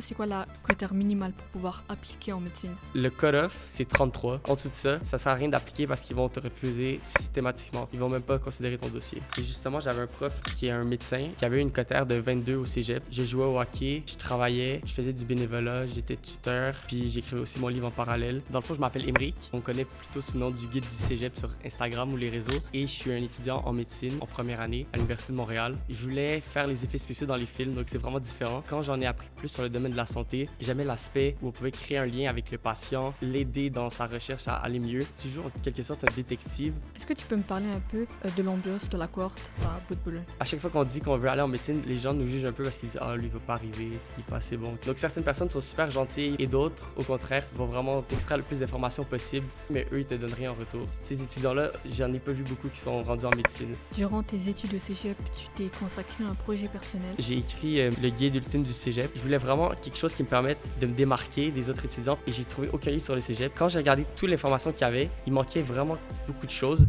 C'est quoi la critère minimal pour pouvoir appliquer en médecine? Le cut-off, c'est 33. En dessous de ça, ça sert à rien d'appliquer parce qu'ils vont te refuser systématiquement. Ils vont même pas considérer ton dossier. Et justement, j'avais un prof qui est un médecin qui avait une cotère de 22 au cégep. Je jouais au hockey, je travaillais, je faisais du bénévolat, j'étais tuteur, puis j'écrivais aussi mon livre en parallèle. Dans le fond, je m'appelle Émeric. On connaît plutôt sous le nom du guide du cégep sur Instagram ou les réseaux. Et je suis un étudiant en médecine en première année à l'Université de Montréal. Je voulais faire les effets spéciaux dans les films, donc c'est vraiment différent. Quand j'en ai appris plus sur le domaine de la santé, j'aimais l'aspect où on pouvait créer un lien avec le patient, l'aider dans sa recherche à aller mieux. Toujours en quelque sorte un détective. Est-ce que tu peux me parler un peu de l'ambiance de la cohorte à Bout-de-Boulogne? À chaque fois qu'on dit qu'on veut aller en médecine, les gens nous jugent un peu parce qu'ils disent « Ah, lui, il va pas arriver, il est pas assez bon. » Donc certaines personnes sont super gentilles et d'autres, au contraire, vont vraiment t'extraire le plus d'informations possible, mais eux, ils te donnent rien en retour. Ces étudiants-là, j'en ai pas vu beaucoup qui sont rendus en médecine. Durant tes études au cégep, tu t'es consacré à un projet personnel. J'ai écrit le guide ultime du cégep. Je voulais vraiment quelque chose qui me permette de me démarquer des autres étudiants et j'ai trouvé aucun livre sur le cégep. Quand j'ai regardé toute l'information qu'il y avait, il manquait vraiment beaucoup de choses.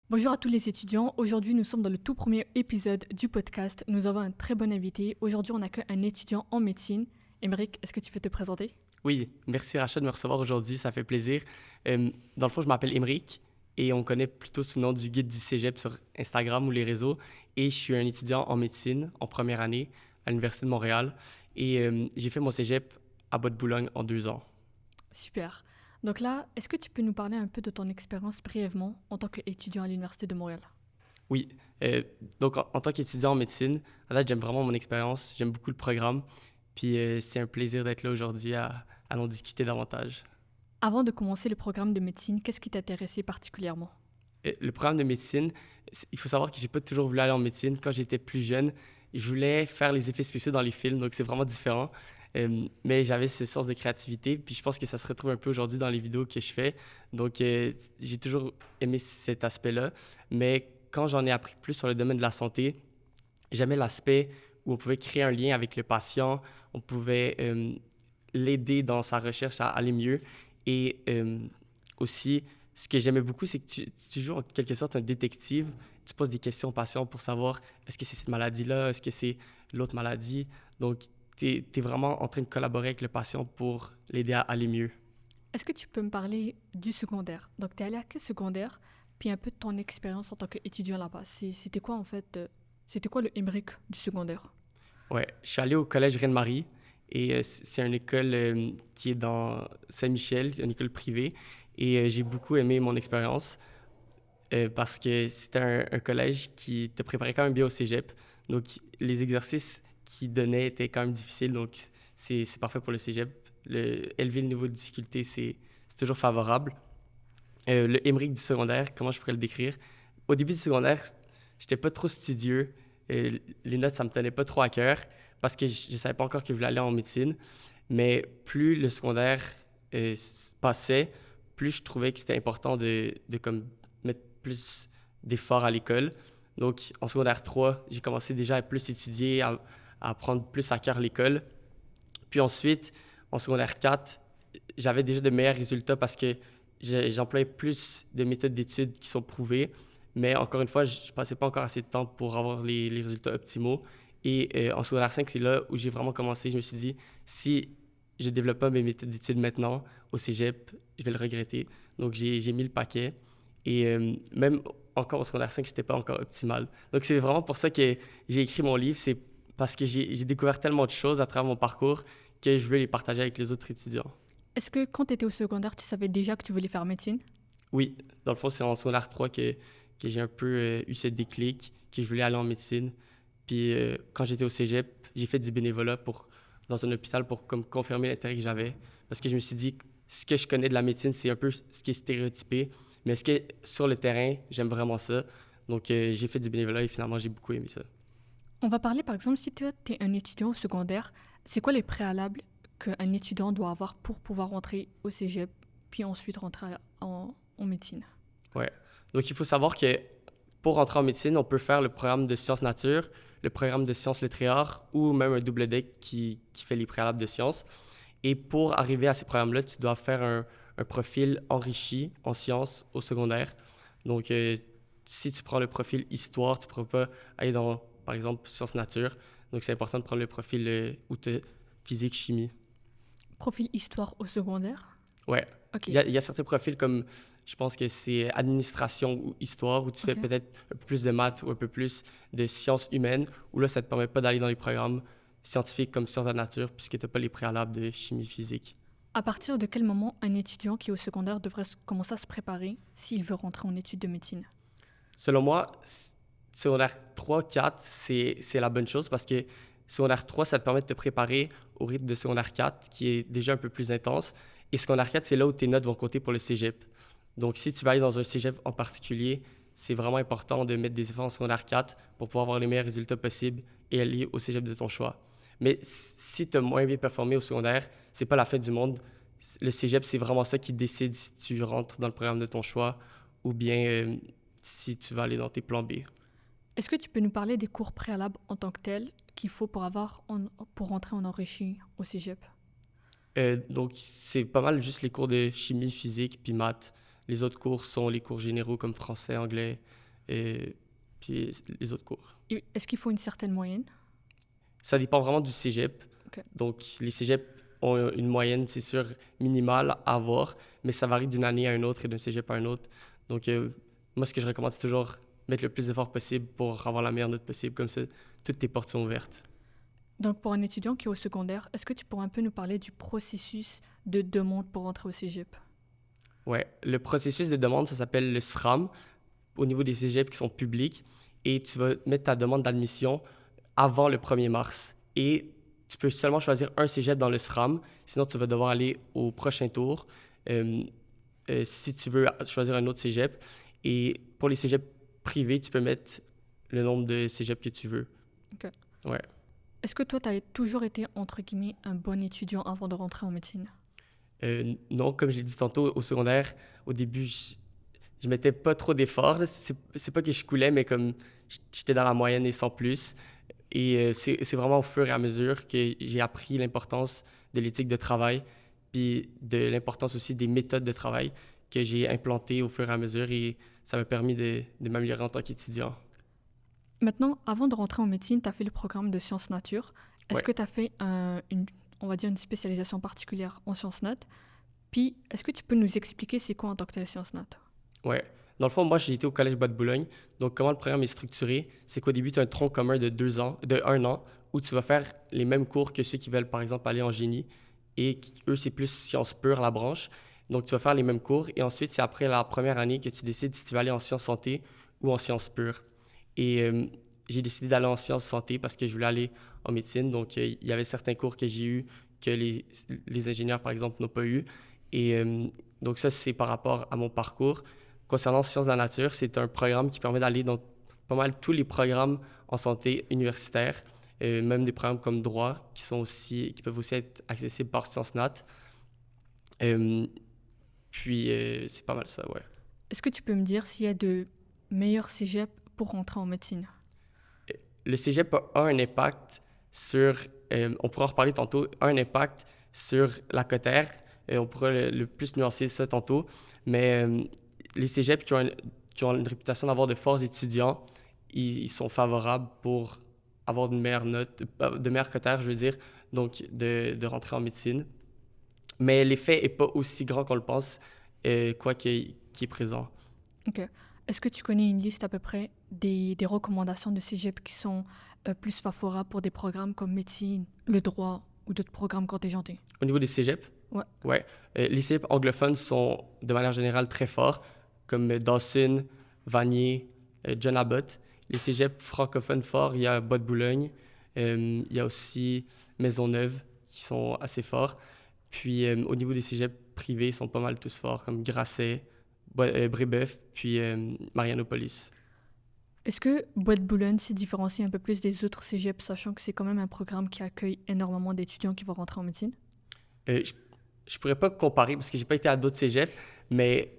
Bonjour à tous les étudiants. Aujourd'hui, nous sommes dans le tout premier épisode du podcast. Nous avons un très bon invité. Aujourd'hui, on accueille un étudiant en médecine. Émeric, est-ce que tu peux te présenter? Oui, merci Rachel de me recevoir aujourd'hui, ça fait plaisir. Dans le fond, je m'appelle Émeric et on connaît plutôt sous le nom du guide du cégep sur Instagram ou les réseaux. Et je suis un étudiant en médecine en première année à l'Université de Montréal. Et j'ai fait mon cégep à Bois-de-Boulogne en 2 ans. Super. Donc là, est-ce que tu peux nous parler un peu de ton expérience brièvement en tant qu'étudiant à l'Université de Montréal? Oui, donc en tant qu'étudiant en médecine, à date, j'aime vraiment mon expérience, j'aime beaucoup le programme. Puis c'est un plaisir d'être là aujourd'hui à en discuter davantage. Avant de commencer le programme de médecine, qu'est-ce qui t'intéressait particulièrement? Le programme de médecine, il faut savoir que j'ai pas toujours voulu aller en médecine. Quand j'étais plus jeune, je voulais faire les effets spéciaux dans les films, donc c'est vraiment différent. Mais j'avais ce sens de créativité, puis je pense que ça se retrouve un peu aujourd'hui dans les vidéos que je fais. Donc j'ai toujours aimé cet aspect-là. Mais quand j'en ai appris plus sur le domaine de la santé, j'aimais l'aspect où on pouvait créer un lien avec le patient, on pouvait l'aider dans sa recherche à aller mieux. Et aussi, ce que j'aimais beaucoup, c'est que tu joues en quelque sorte un détective. Tu poses des questions aux patients pour savoir est-ce que c'est cette maladie-là, est-ce que c'est l'autre maladie. Donc, tu es vraiment en train de collaborer avec le patient pour l'aider à aller mieux. Est-ce que tu peux me parler du secondaire? Donc, tu es allé à quel secondaire? Puis un peu de ton expérience en tant qu'étudiant là-bas. C'était quoi en fait? C'était quoi le Émeric du secondaire? Ouais, je suis allé au collège Reine-Marie et c'est une école qui est dans Saint-Michel, une école privée. Et j'ai beaucoup aimé mon expérience parce que c'était un collège qui te préparait quand même bien au cégep. Donc, les exercices qu'ils donnaient étaient quand même difficiles. Donc, c'est parfait pour le cégep. Élever le niveau de difficulté, c'est toujours favorable. Le Émeric du secondaire, comment je pourrais le décrire? Au début du secondaire, j'étais pas trop studieux. Les notes, ça me tenait pas trop à cœur parce que je savais pas encore que je voulais aller en médecine. Mais plus le secondaire passait, plus je trouvais que c'était important de comme mettre plus d'efforts à l'école. Donc, en secondaire 3, j'ai commencé déjà à plus étudier, à prendre plus à cœur l'école. Puis ensuite, en secondaire 4, j'avais déjà de meilleurs résultats parce que j'employais plus de méthodes d'études qui sont prouvées. Mais encore une fois, je ne passais pas encore assez de temps pour avoir les résultats optimaux. Et en secondaire 5, c'est là où j'ai vraiment commencé. Je me suis dit, si je ne développe pas mes méthodes d'études maintenant au cégep, je vais le regretter. Donc, j'ai mis le paquet. Et même encore au secondaire 5, je n'étais pas encore optimal. Donc, c'est vraiment pour ça que j'ai écrit mon livre. C'est parce que j'ai découvert tellement de choses à travers mon parcours que je veux les partager avec les autres étudiants. Est-ce que quand tu étais au secondaire, tu savais déjà que tu voulais faire médecine? Oui, dans le fond, c'est en secondaire 3 que j'ai un peu eu ce déclic, que je voulais aller en médecine. Puis quand j'étais au cégep, j'ai fait du bénévolat dans un hôpital pour comme, confirmer l'intérêt que j'avais. Parce que je me suis dit, ce que je connais de la médecine, c'est un peu ce qui est stéréotypé. Mais est-ce que sur le terrain, j'aime vraiment ça? Donc j'ai fait du bénévolat et finalement, j'ai beaucoup aimé ça. On va parler par exemple, si tu es un étudiant au secondaire, c'est quoi les préalables qu'un étudiant doit avoir pour pouvoir rentrer au cégep, puis ensuite rentrer en médecine? Ouais. Donc il faut savoir que pour rentrer en médecine, on peut faire le programme de sciences nature, le programme de sciences lettres ou même un double deck qui fait les préalables de sciences. Et pour arriver à ces programmes-là, tu dois faire un profil enrichi en sciences au secondaire. Donc, si tu prends le profil histoire, tu ne pourras pas aller dans, par exemple, sciences nature. Donc, c'est important de prendre le profil où tu physique, chimie. Profil histoire au secondaire? Ouais. Ok. Il y a certains profils comme, je pense que c'est administration ou histoire, où tu fais Ok. peut-être un peu plus de maths ou un peu plus de sciences humaines, où là, ça te permet pas d'aller dans les programmes scientifiques comme sciences de la nature, puisque tu n'as pas les préalables de chimie physique. À partir de quel moment un étudiant qui est au secondaire devrait commencer à se préparer s'il veut rentrer en études de médecine? Selon moi, secondaire 3, 4, c'est la bonne chose parce que secondaire 3, ça te permet de te préparer au rythme de secondaire 4, qui est déjà un peu plus intense. Et secondaire 4, c'est là où tes notes vont compter pour le cégep. Donc, si tu vas aller dans un cégep en particulier, c'est vraiment important de mettre des efforts en secondaire 4 pour pouvoir avoir les meilleurs résultats possibles et aller au cégep de ton choix. Mais si tu as moins bien performé au secondaire, c'est pas la fin du monde. Le cégep, c'est vraiment ça qui décide si tu rentres dans le programme de ton choix ou bien si tu vas aller dans tes plans B. Est-ce que tu peux nous parler des cours préalables en tant que tels qu'il faut pour rentrer en enrichi au cégep? Donc, c'est pas mal juste les cours de chimie, physique, puis maths. Les autres cours sont les cours généraux comme français, anglais, et puis les autres cours. Et est-ce qu'il faut une certaine moyenne? Ça dépend vraiment du cégep. Ok. Donc, les cégeps ont une moyenne, c'est sûr, minimale à avoir, mais ça varie d'une année à une autre et d'un cégep à un autre. Donc, moi, ce que je recommande, c'est toujours mettre le plus d'efforts possible pour avoir la meilleure note possible. Comme ça, toutes tes portes sont ouvertes. Donc, pour un étudiant qui est au secondaire, est-ce que tu pourrais un peu nous parler du processus de demande pour rentrer au cégep? Ouais, le processus de demande, ça s'appelle le SRAM au niveau des cégeps qui sont publics et tu vas mettre ta demande d'admission avant le 1er mars. Et tu peux seulement choisir un cégep dans le SRAM, sinon tu vas devoir aller au prochain tour si tu veux choisir un autre cégep. Et pour les cégeps privés, tu peux mettre le nombre de cégeps que tu veux. Ok. Ouais. Est-ce que toi, tu as toujours été, entre guillemets, un bon étudiant avant de rentrer en médecine? Non, comme j'ai dit tantôt, au secondaire, au début, je mettais pas trop d'efforts. Là. C'est pas que je coulais, mais comme j'étais dans la moyenne et sans plus. Et c'est vraiment au fur et à mesure que j'ai appris l'importance de l'éthique de travail, puis de l'importance aussi des méthodes de travail que j'ai implantées au fur et à mesure et ça m'a permis de m'améliorer en tant qu'étudiant. Maintenant, avant de rentrer en médecine, tu as fait le programme de sciences nature. Est-ce Ouais. que tu as fait on va dire une spécialisation particulière en sciences nat? Puis, est-ce que tu peux nous expliquer c'est quoi en tant que tel sciences nat? Ouais. Dans le fond, moi, j'ai été au Collège Bois-de-Boulogne. Donc, comment le programme est structuré, c'est qu'au début, tu as un tronc commun de 2 ans, de 1 an, où tu vas faire les mêmes cours que ceux qui veulent, par exemple, aller en génie. Et eux, c'est plus sciences pures, la branche. Donc, tu vas faire les mêmes cours. Et ensuite, c'est après la première année que tu décides si tu vas aller en sciences santé ou en sciences pures. Et j'ai décidé d'aller en sciences santé parce que je voulais aller en médecine. Donc, il y avait certains cours que j'ai eus que les ingénieurs, par exemple, n'ont pas eu. Et donc, ça, c'est par rapport à mon parcours. Concernant Sciences de la nature, c'est un programme qui permet d'aller dans pas mal tous les programmes en santé universitaire, même des programmes comme droit qui peuvent aussi être accessibles par Sciences Nat. C'est pas mal ça, ouais. Est-ce que tu peux me dire s'il y a de meilleurs cégeps pour rentrer en médecine? Le cégep a un impact sur, on pourra en reparler tantôt, un impact sur la cotère. On pourra le plus nuancer ça tantôt. Mais les cégeps qui ont une réputation d'avoir de forts étudiants, ils sont favorables pour avoir de meilleures notes, de meilleures cotères, je veux dire, donc de rentrer en médecine. Mais l'effet n'est pas aussi grand qu'on le pense, quoi qu'il est présent. Ok. Est-ce que tu connais une liste à peu près des recommandations de cégep qui sont plus favorables pour des programmes comme médecine, le droit ou d'autres programmes contingentés? Au niveau des cégeps, Ouais. ouais. Les cégeps anglophones sont de manière générale très forts, comme Dawson, Vanier, John Abbott. Les cégeps francophones forts, il y a Bois-de-Boulogne, il y a aussi Maisonneuve qui sont assez forts. Puis au niveau des cégeps privés, ils sont pas mal tous forts, comme Grasset, Brébeuf, puis Marianopolis. Est-ce que Bois de Boulogne se différencie un peu plus des autres cégeps, sachant que c'est quand même un programme qui accueille énormément d'étudiants qui vont rentrer en médecine? Je pourrais pas comparer parce que j'ai pas été à d'autres cégeps, mais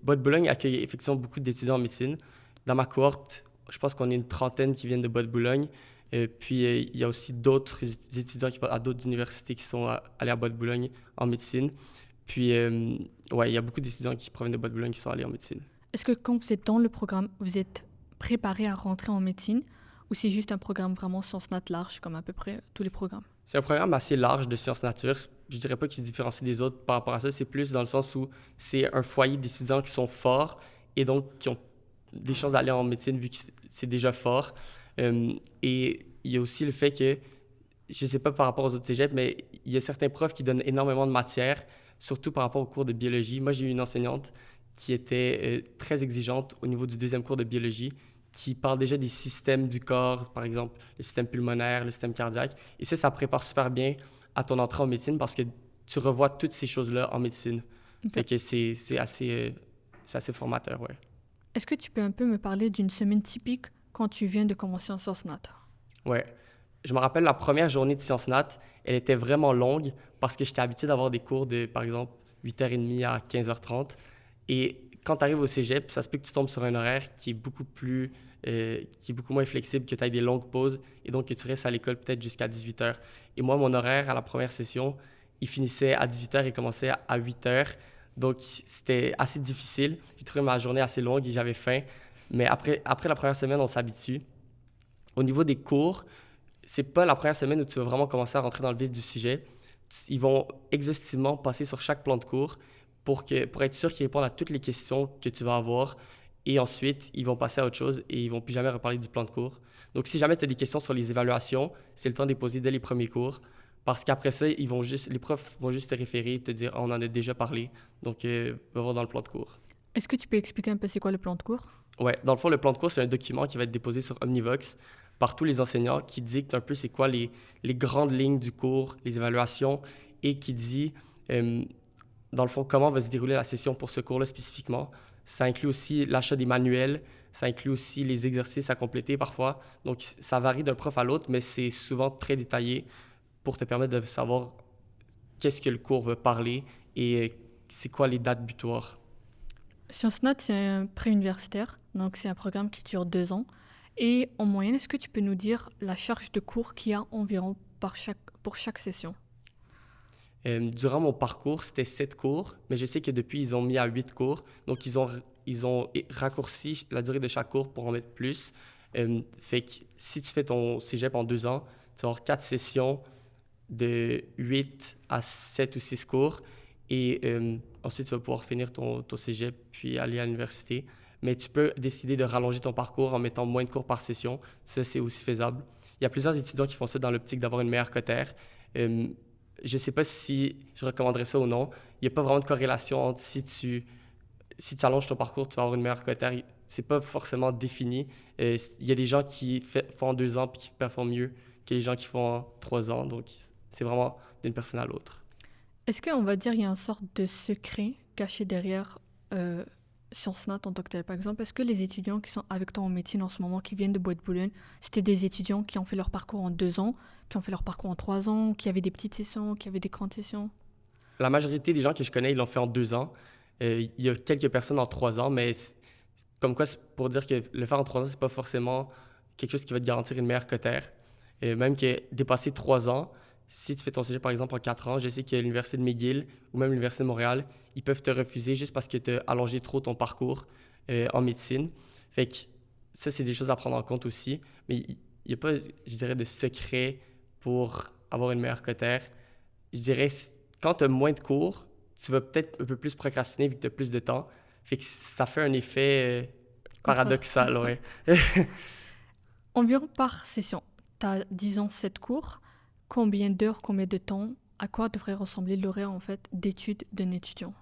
Bois de Boulogne accueille effectivement beaucoup d'étudiants en médecine. Dans ma cohorte, je pense qu'on est une trentaine qui viennent de Bois de Boulogne. Il y a aussi d'autres étudiants qui vont à d'autres universités qui sont allés à Bois de Boulogne en médecine. Puis, ouais, il y a beaucoup d'étudiants qui proviennent de Bois de Boulogne qui sont allés en médecine. Est-ce que quand vous êtes dans le programme, vous êtes préparé à rentrer en médecine ou c'est juste un programme vraiment sciences nat large comme à peu près tous les programmes? C'est un programme assez large de sciences nature. Je dirais pas qu'il se différencie des autres par rapport à ça. C'est plus dans le sens où c'est un foyer d'étudiants qui sont forts et donc qui ont des chances d'aller en médecine vu que c'est déjà fort. Et il y a aussi le fait que, je sais pas par rapport aux autres cégeps, mais il y a certains profs qui donnent énormément de matière, surtout par rapport au cours de biologie. Moi, j'ai eu une enseignante qui était très exigeante au niveau du deuxième cours de biologie, qui parle déjà des systèmes du corps, par exemple le système pulmonaire, le système cardiaque. Et ça prépare super bien à ton entrée en médecine parce que tu revois toutes ces choses-là en médecine. Ok. Fait que c'est assez formateur, ouais. Est-ce que tu peux un peu me parler d'une semaine typique quand tu viens de commencer en sciences nat? Ouais. Je me rappelle la première journée de sciences nat, elle était vraiment longue parce que j'étais habitué d'avoir des cours de, par exemple, 8h30 à 15h30. Et quand tu arrives au cégep, ça se peut que tu tombes sur un horaire qui est beaucoup moins flexible, que tu aies des longues pauses et donc que tu restes à l'école peut-être jusqu'à 18h. Et moi, mon horaire à la première session, il finissait à 18h et commençait à 8h. Donc, c'était assez difficile. J'ai trouvé ma journée assez longue et j'avais faim. Mais après la première semaine, on s'habitue. Au niveau des cours, c'est pas la première semaine où tu vas vraiment commencer à rentrer dans le vif du sujet. Ils vont exhaustivement passer sur chaque plan de cours pour être sûr qu'ils répondent à toutes les questions que tu vas avoir. Et ensuite, ils vont passer à autre chose et ils vont plus jamais reparler du plan de cours. Donc, si jamais tu as des questions sur les évaluations, c'est le temps de les poser dès les premiers cours. Parce qu'après ça, les profs vont juste te référer, te dire, on en a déjà parlé. Donc, va voir dans le plan de cours. Est-ce que tu peux expliquer un peu c'est quoi le plan de cours? Ouais, dans le fond, le plan de cours, c'est un document qui va être déposé sur Omnivox par tous les enseignants qui dicte un peu c'est quoi les grandes lignes du cours, les évaluations et qui dit, dans le fond, comment va se dérouler la session pour ce cours-là spécifiquement. Ça inclut aussi l'achat des manuels, ça inclut aussi les exercices à compléter parfois. Donc, ça varie d'un prof à l'autre, mais c'est souvent très détaillé pour te permettre de savoir qu'est-ce que le cours veut parler et c'est quoi les dates butoirs. Sciences nat, c'est un pré-universitaire, donc c'est un programme qui dure 2 ans. Et en moyenne, est-ce que tu peux nous dire la charge de cours qu'il y a environ pour chaque session? Durant mon parcours, c'était 7 cours, mais je sais que depuis, ils ont mis à 8 cours. Donc, ils ont raccourci la durée de chaque cours pour en mettre plus. Fait que si tu fais ton cégep en 2 ans, tu vas avoir 4 sessions de 8 à 7 ou 6 cours. Et ensuite, tu vas pouvoir finir ton cégep puis aller à l'université. Mais tu peux décider de rallonger ton parcours en mettant moins de cours par session. Ça, c'est aussi faisable. Il y a plusieurs étudiants qui font ça dans l'optique d'avoir une meilleure cotère. Euh, je ne sais pas si je recommanderais ça ou non. Il n'y a pas vraiment de corrélation entre si tu allonges ton parcours, tu vas avoir une meilleure cotère. C'est pas forcément défini. Il y a des gens qui font en 2 ans et qui performent mieux que les gens qui font en 3 ans. Donc, c'est vraiment d'une personne à l'autre. Est-ce qu'on va dire qu'il y a une sorte de secret caché derrière Sciences Nat en tant que tel? Par exemple, est-ce que les étudiants qui sont avec toi en médecine en ce moment, qui viennent de Bois-de-Boulogne, c'était des étudiants qui ont fait leur parcours en 2 ans, qui ont fait leur parcours en 3 ans, qui avaient des petites sessions, qui avaient des grandes sessions? La majorité des gens que je connais, ils l'ont fait en 2 ans. Il y a quelques personnes en 3 ans, mais comme quoi, c'est pour dire que le faire en 3 ans, c'est pas forcément quelque chose qui va te garantir une meilleure cotère. Même que dépasser 3 ans, si tu fais ton cégep par exemple en 4 ans, je sais qu'à l'Université de McGill ou même l'Université de Montréal, ils peuvent te refuser juste parce que tu as allongé trop ton parcours en médecine. Fait que ça, c'est des choses à prendre en compte aussi. Mais il n'y a pas, je dirais, de secret pour avoir une meilleure cotère. Je dirais, quand tu as moins de cours, tu vas peut-être un peu plus procrastiner vu que tu as plus de temps. Fait que ça fait un effet Contraire. paradoxal, ouais. Environ par session, tu as, disons, 7 cours. Combien d'heures, combien de temps? À quoi devrait ressembler l'horaire en fait d'études d'un étudiant?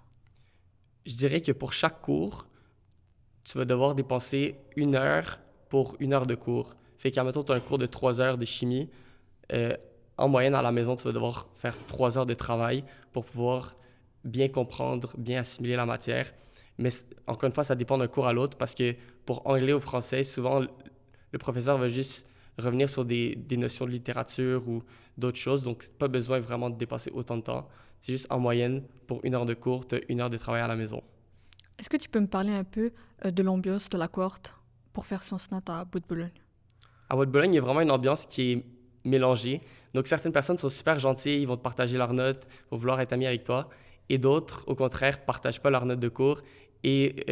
Je dirais que pour chaque cours, tu vas devoir dépenser 1 heure pour 1 heure de cours. Fait qu'admettons, tu as un cours de 3 heures de chimie. euh, En moyenne, à la maison, tu vas devoir faire 3 heures de travail pour pouvoir bien comprendre, bien assimiler la matière. Mais encore une fois, ça dépend d'un cours à l'autre parce que pour anglais ou français, souvent, le professeur va juste revenir sur des notions de littérature ou d'autres choses. Donc, pas besoin vraiment de dépasser autant de temps. C'est juste en moyenne, pour 1 heure de cours, tu as 1 heure de travail à la maison. Est-ce que tu peux me parler un peu de l'ambiance de la cohorte pour faire Sciences Nat à Bout-de-Boulogne? À Haute-Bologne, il y a vraiment une ambiance qui est mélangée. Donc, certaines personnes sont super gentilles, ils vont te partager leurs notes, vont vouloir être amis avec toi. Et d'autres, au contraire, ne partagent pas leurs notes de cours et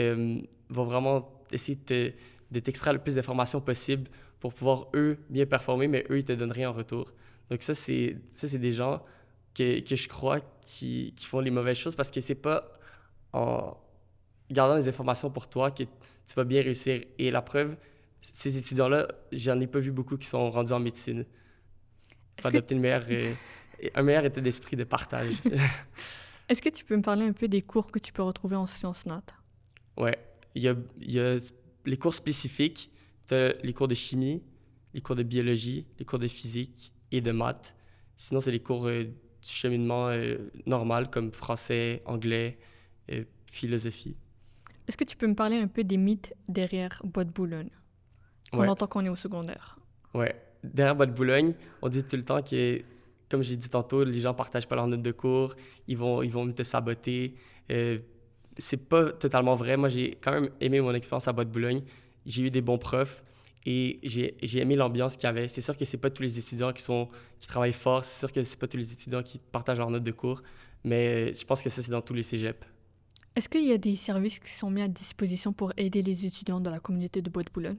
vont vraiment essayer de t'extraire le plus d'informations possible pour pouvoir, eux, bien performer, mais eux, ils te donnent rien en retour. Donc ça, c'est des gens que je crois qui font les mauvaises choses parce que c'est pas en gardant les informations pour toi que tu vas bien réussir. Et la preuve, ces étudiants-là, j'en ai pas vu beaucoup qui sont rendus en médecine. Il faut Est-ce que, adopter un meilleur état d'esprit de partage. est-ce que tu peux me parler un peu des cours que tu peux retrouver en sciences nat? Ouais, il y a les cours spécifiques, tu as les cours de chimie, les cours de biologie, les cours de physique et de maths. Sinon, c'est les cours du cheminement normal comme français, anglais, philosophie. Est-ce que tu peux me parler un peu des mythes derrière Bois de Boulogne, qu'on Ouais, entend quand on est au secondaire? ouais. Derrière Bois de Boulogne, on dit tout le temps que, comme j'ai dit tantôt, les gens partagent pas leurs notes de cours, ils vont te saboter. Euh, c'est pas totalement vrai. Moi, j'ai quand même aimé mon expérience à Bois de Boulogne. J'ai eu des bons profs et j'ai aimé l'ambiance qu'il y avait. C'est sûr que c'est pas tous les étudiants qui travaillent fort. C'est sûr que c'est pas tous les étudiants qui partagent leurs notes de cours. Mais je pense que ça, c'est dans tous les cégeps. Est-ce qu'il y a des services qui sont mis à disposition pour aider les étudiants de la communauté de Bois de Boulogne?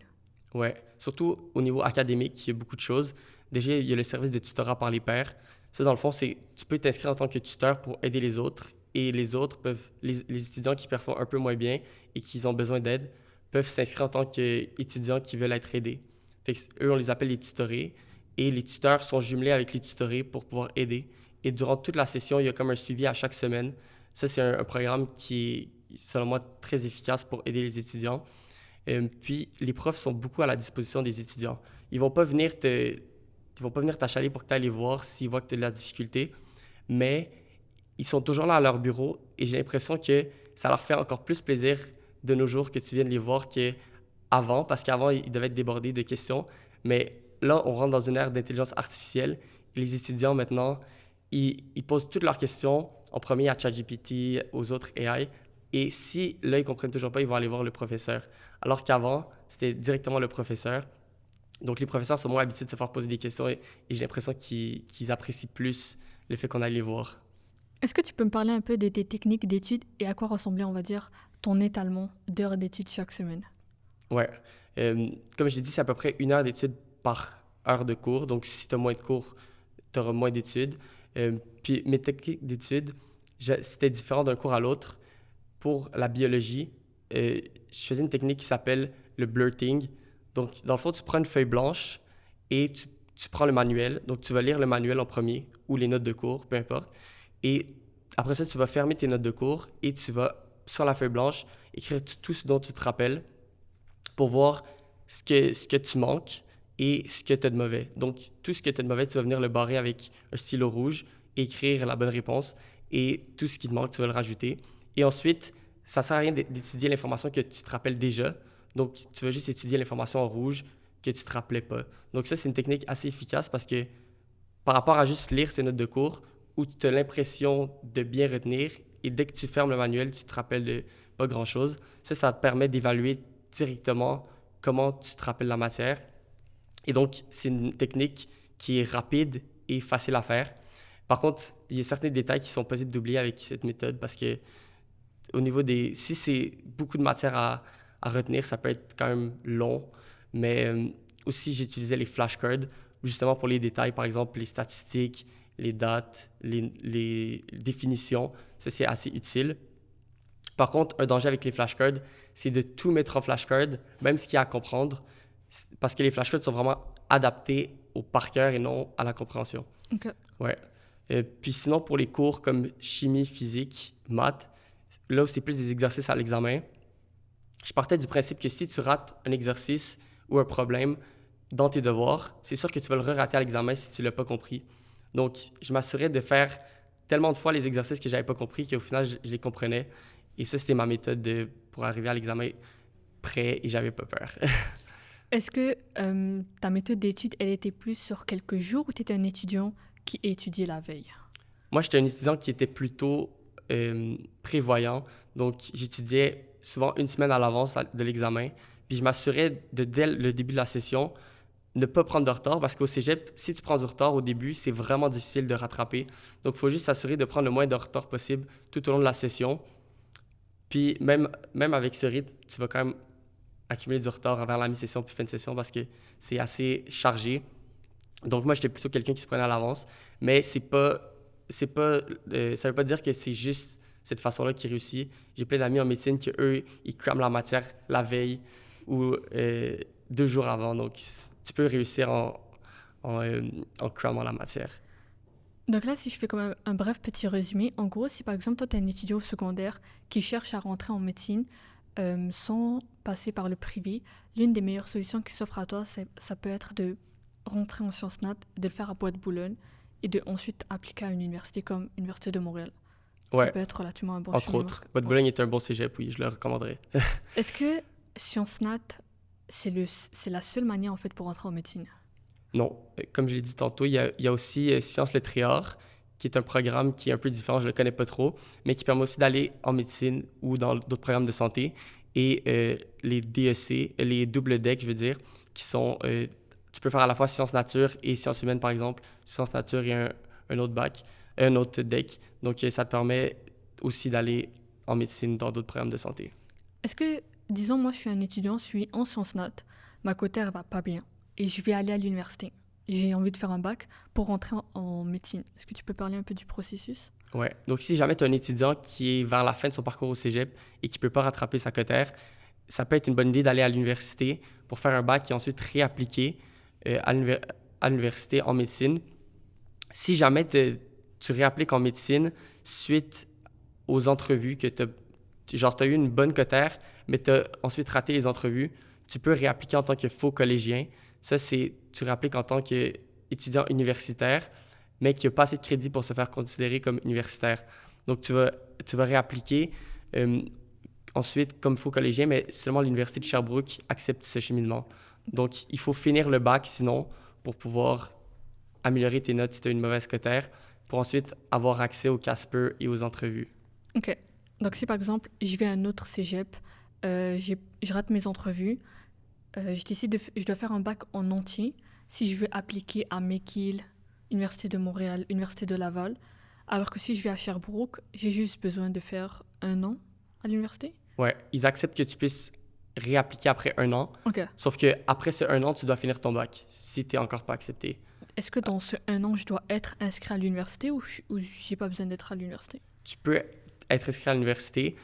Ouais. Surtout au niveau académique, il y a beaucoup de choses. Déjà, il y a le service de tutorat par les pairs. Ça, dans le fond, c'est tu peux t'inscrire en tant que tuteur pour aider les autres. Et les autres les étudiants qui performent un peu moins bien et qui ont besoin d'aide, peuvent s'inscrire en tant qu'étudiants qui veulent être aidés. Fait que, eux, on les appelle les tutorés. Et les tuteurs sont jumelés avec les tutorés pour pouvoir aider. Et durant toute la session, il y a comme un suivi à chaque semaine. Ça, c'est un programme qui est, selon moi, très efficace pour aider les étudiants. Puis, les profs sont beaucoup à la disposition des étudiants. Ils vont pas venir t'achaler pour que tu ailles les voir s'ils voient que tu as de la difficulté, mais ils sont toujours là à leur bureau et j'ai l'impression que ça leur fait encore plus plaisir de nos jours que tu viennes les voir qu'avant, parce qu'avant, ils devaient être débordés de questions. Mais là, on rentre dans une ère d'intelligence artificielle et les étudiants, maintenant, ils posent toutes leurs questions en premier à ChatGPT, aux autres AI. Et si là, ils comprennent toujours pas, ils vont aller voir le professeur. Alors qu'avant, c'était directement le professeur. Donc, les professeurs sont moins habitués de se faire poser des questions et j'ai l'impression qu'ils apprécient plus le fait qu'on aille les voir. Est-ce que tu peux me parler un peu de tes techniques d'études et à quoi ressemblait, on va dire, ton étalement d'heures d'études chaque semaine? Ouais. Comme j'ai dit, c'est à peu près 1 heure d'études par heure de cours. Donc, si tu as moins de cours, tu auras moins d'études. Puis, mes techniques d'études, c'était différent d'un cours à l'autre. Pour la biologie, je faisais une technique qui s'appelle le blurting. Donc, dans le fond, tu prends une feuille blanche et tu prends le manuel. Donc, tu vas lire le manuel en premier ou les notes de cours, peu importe. Et après ça, tu vas fermer tes notes de cours et tu vas, sur la feuille blanche, écrire tout ce dont tu te rappelles pour voir ce que tu manques et ce que tu as de mauvais. Donc, tout ce que tu as de mauvais, tu vas venir le barrer avec un stylo rouge, écrire la bonne réponse et tout ce qui te manque, tu vas le rajouter. Et ensuite, ça ne sert à rien d'étudier l'information que tu te rappelles déjà. Donc, tu vas juste étudier l'information en rouge que tu ne te rappelais pas. Donc, ça, c'est une technique assez efficace parce que par rapport à juste lire ces notes de cours où tu as l'impression de bien retenir et dès que tu fermes le manuel, tu te rappelles de pas grand-chose. Ça te permet d'évaluer directement comment tu te rappelles la matière. Et donc, c'est une technique qui est rapide et facile à faire. Par contre, il y a certains détails qui sont possibles d'oublier avec cette méthode parce que au niveau des... Si c'est beaucoup de matière à retenir, ça peut être quand même long. Mais aussi, j'utilisais les flashcards justement pour les détails, par exemple les statistiques, les dates, les définitions. Ça, c'est assez utile. Par contre, un danger avec les flashcards, c'est de tout mettre en flashcard, même ce qu'il y a à comprendre, parce que les flashcards sont vraiment adaptés au par cœur et non à la compréhension. Ok. Ouais. Puis sinon, pour les cours comme chimie, physique, maths, là où c'est plus des exercices à l'examen, je partais du principe que si tu rates un exercice ou un problème dans tes devoirs, c'est sûr que tu vas le re-rater à l'examen si tu ne l'as pas compris. Donc, je m'assurais de faire tellement de fois les exercices que je n'avais pas compris qu'au final, je les comprenais. Et ça, c'était ma méthode pour arriver à l'examen prêt et j'avais pas peur. Est-ce que ta méthode d'étude, elle était plus sur quelques jours ou tu étais un étudiant qui étudiait la veille? Moi, j'étais un étudiant qui était plutôt prévoyant. Donc, j'étudiais souvent 1 semaine à l'avance de l'examen. Puis, je m'assurais dès le début de la session, ne pas prendre de retard parce qu'au cégep, si tu prends du retard au début, c'est vraiment difficile de rattraper. Donc, il faut juste s'assurer de prendre le moins de retard possible tout au long de la session. Puis, même avec ce rythme, tu vas quand même accumuler du retard vers la mi-session puis fin de session parce que c'est assez chargé. Donc, moi, j'étais plutôt quelqu'un qui se prenait à l'avance. Mais ça veut pas dire que c'est juste cette façon-là qui réussit. J'ai plein d'amis en médecine qui, eux, ils crament la matière la veille ou 2 jours avant. Donc, tu peux réussir en cramant la matière. Donc là, si je fais quand même un bref petit résumé, en gros, si par exemple toi, tu es un étudiant au secondaire qui cherche à rentrer en médecine sans passer par le privé, l'une des meilleures solutions qui s'offre à toi, ça peut être de rentrer en sciences nat, de le faire à Boîte-Boulogne et de ensuite appliquer à une université comme l'Université de Montréal. Ça Ouais, peut être relativement un bon entre chemin. autres. Boîte-Boulogne est un bon cégep, oui, je le recommanderais. Est-ce que sciences nat, c'est la seule manière en fait pour rentrer en médecine? Non, comme je l'ai dit tantôt, il y a aussi Sciences Lettres qui est un programme qui est un peu différent, je ne le connais pas trop, mais qui permet aussi d'aller en médecine ou dans d'autres programmes de santé. Et les DEC, les doubles DEC, je veux dire, qui sont... tu peux faire à la fois sciences nature et sciences humaines, par exemple. Sciences nature et un autre bac, un autre DEC. Donc, ça te permet aussi d'aller en médecine dans d'autres programmes de santé. Est-ce que, disons, moi je suis un étudiant, je suis en sciences nat, ma cotère va pas bien et je vais aller à l'université. J'ai envie de faire un bac pour rentrer en médecine. Est-ce que tu peux parler un peu du processus? Ouais. Donc, si jamais tu as un étudiant qui est vers la fin de son parcours au cégep et qui ne peut pas rattraper sa cotère, ça peut être une bonne idée d'aller à l'université pour faire un bac et ensuite réappliquer à l'université en médecine. Si jamais tu réappliques en médecine suite aux entrevues que tu as eu une bonne cotère, mais tu as ensuite raté les entrevues, tu peux réappliquer en tant que faux collégien. Ça, tu réappliques en tant qu'étudiant universitaire, mais qui n'a pas assez de crédit pour se faire considérer comme universitaire. Donc, tu vas réappliquer ensuite comme faux collégien, mais seulement l'Université de Sherbrooke accepte ce cheminement. Donc, il faut finir le bac sinon pour pouvoir améliorer tes notes si tu as une mauvaise cotère, pour ensuite avoir accès au Casper et aux entrevues. Ok. Donc si par exemple je vais à un autre cégep, je rate mes entrevues, je dois faire un bac en entier si je veux appliquer à McGill, Université de Montréal, Université de Laval, alors que si je vais à Sherbrooke, j'ai juste besoin de faire 1 an à l'université. Ouais, ils acceptent que tu puisses réappliquer après 1 an, Ok. sauf qu'après ce 1 an, tu dois finir ton bac si tu n'es encore pas accepté. Est-ce que dans ce 1 an, je dois être inscrit à l'université ou j'ai pas besoin d'être à l'université? Tu peux être inscrit à l'université,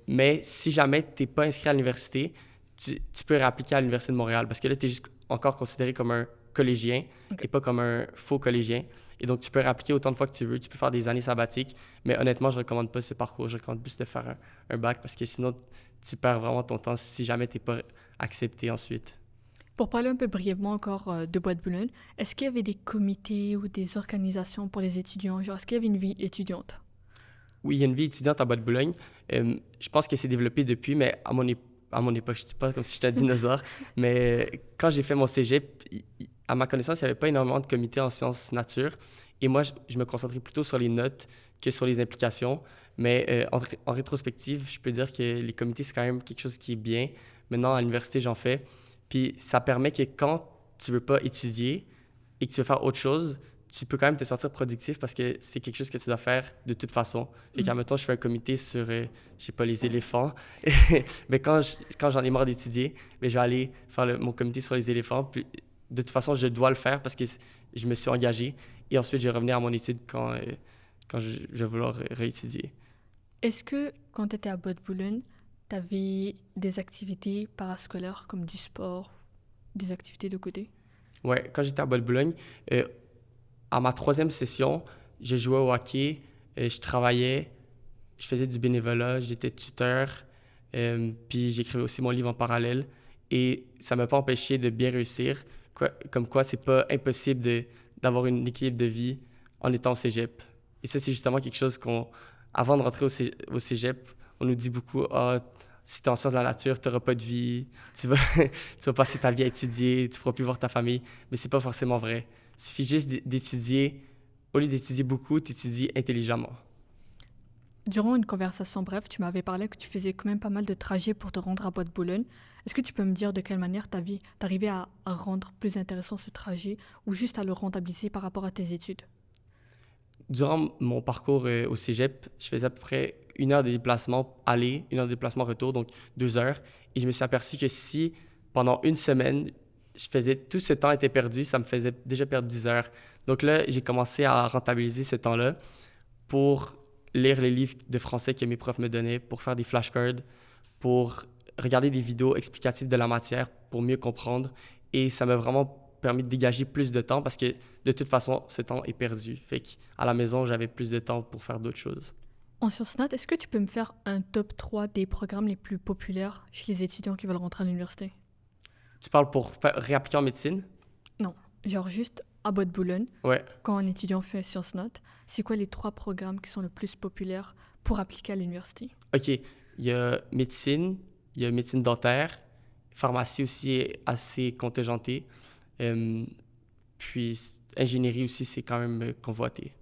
mais si jamais tu n'es pas inscrit à l'université, tu peux réappliquer à l'Université de Montréal parce que là, tu es juste encore considéré comme un collégien Ok. et pas comme un faux collégien. Et donc, tu peux réappliquer autant de fois que tu veux. Tu peux faire des années sabbatiques, mais honnêtement, je ne recommande pas ce parcours. Je recommande plus de faire un bac parce que sinon, tu perds vraiment ton temps si jamais tu n'es pas accepté ensuite. Pour parler un peu brièvement encore de Boîte-Boulogne, est-ce qu'il y avait des comités ou des organisations pour les étudiants? Genre, est-ce qu'il y avait une vie étudiante? Oui, il y a une vie étudiante à Boîte-Boulogne. Je pense que c'est développé depuis, mais à mon époque, je ne dis pas comme si j'étais un dinosaure, mais quand j'ai fait mon cégep, à ma connaissance, il n'y avait pas énormément de comités en sciences nature. Et moi, je me concentrais plutôt sur les notes que sur les implications. Mais en rétrospective, je peux dire que les comités, c'est quand même quelque chose qui est bien. Maintenant, à l'université, j'en fais. Puis ça permet que quand tu ne veux pas étudier et que tu veux faire autre chose, tu peux quand même te sentir productif parce que c'est quelque chose que tu dois faire de toute façon. Fait qu'admettons, je fais un comité sur, je sais pas, les éléphants. Mais quand j'en ai marre d'étudier, mais je vais aller faire mon comité sur les éléphants. Puis, de toute façon, je dois le faire parce que je me suis engagé. Et ensuite, je vais revenir à mon étude quand je vais vouloir réétudier. Est-ce que quand tu étais à Boîte-Boulogne, tu avais des activités parascolaires comme du sport, des activités de côté? Ouais, quand j'étais à Boîte-Boulogne, à ma 3e session, je jouais au hockey, je travaillais, je faisais du bénévolat, j'étais tuteur, puis j'écrivais aussi mon livre en parallèle. Et ça ne m'a pas empêché de bien réussir. Comme quoi, c'est pas impossible d'avoir une équilibre de vie en étant au cégep. Et ça, c'est justement quelque chose avant de rentrer au cégep, on nous dit beaucoup, ah, si tu es en sciences de la nature, tu n'auras pas de vie, tu vas passer ta vie à étudier, tu ne pourras plus voir ta famille. Mais c'est pas forcément vrai. Il suffit juste d'étudier. Au lieu d'étudier beaucoup, tu étudies intelligemment. Durant une conversation brève, tu m'avais parlé que tu faisais quand même pas mal de trajets pour te rendre à Boîte-Boulogne. Est-ce que tu peux me dire de quelle manière t'arrivais à rendre plus intéressant ce trajet ou juste à le rentabiliser par rapport à tes études? Durant mon parcours au cégep, je faisais à peu près 1 heure de déplacement aller, 1 heure de déplacement retour, donc 2 heures. Et je me suis aperçu que si pendant une semaine, je faisais, tout ce temps était perdu, ça me faisait déjà perdre 10 heures. Donc là, j'ai commencé à rentabiliser ce temps-là pour lire les livres de français que mes profs me donnaient, pour faire des flashcards, pour regarder des vidéos explicatives de la matière pour mieux comprendre. Et ça m'a vraiment permis de dégager plus de temps parce que de toute façon, ce temps est perdu. Fait qu'à la maison, j'avais plus de temps pour faire d'autres choses. En sciences nat, est-ce que tu peux me faire un top 3 des programmes les plus populaires chez les étudiants qui veulent rentrer à l'université? Tu parles pour réappliquer en médecine? Non, genre juste à Boîte-Boulogne, Ouais. quand un étudiant fait sciences nat, c'est quoi les 3 programmes qui sont le plus populaires pour appliquer à l'université? OK. Il y a médecine, il y a médecine dentaire, pharmacie aussi est assez contingentée. Euh, puis ingénierie aussi, c'est quand même convoité.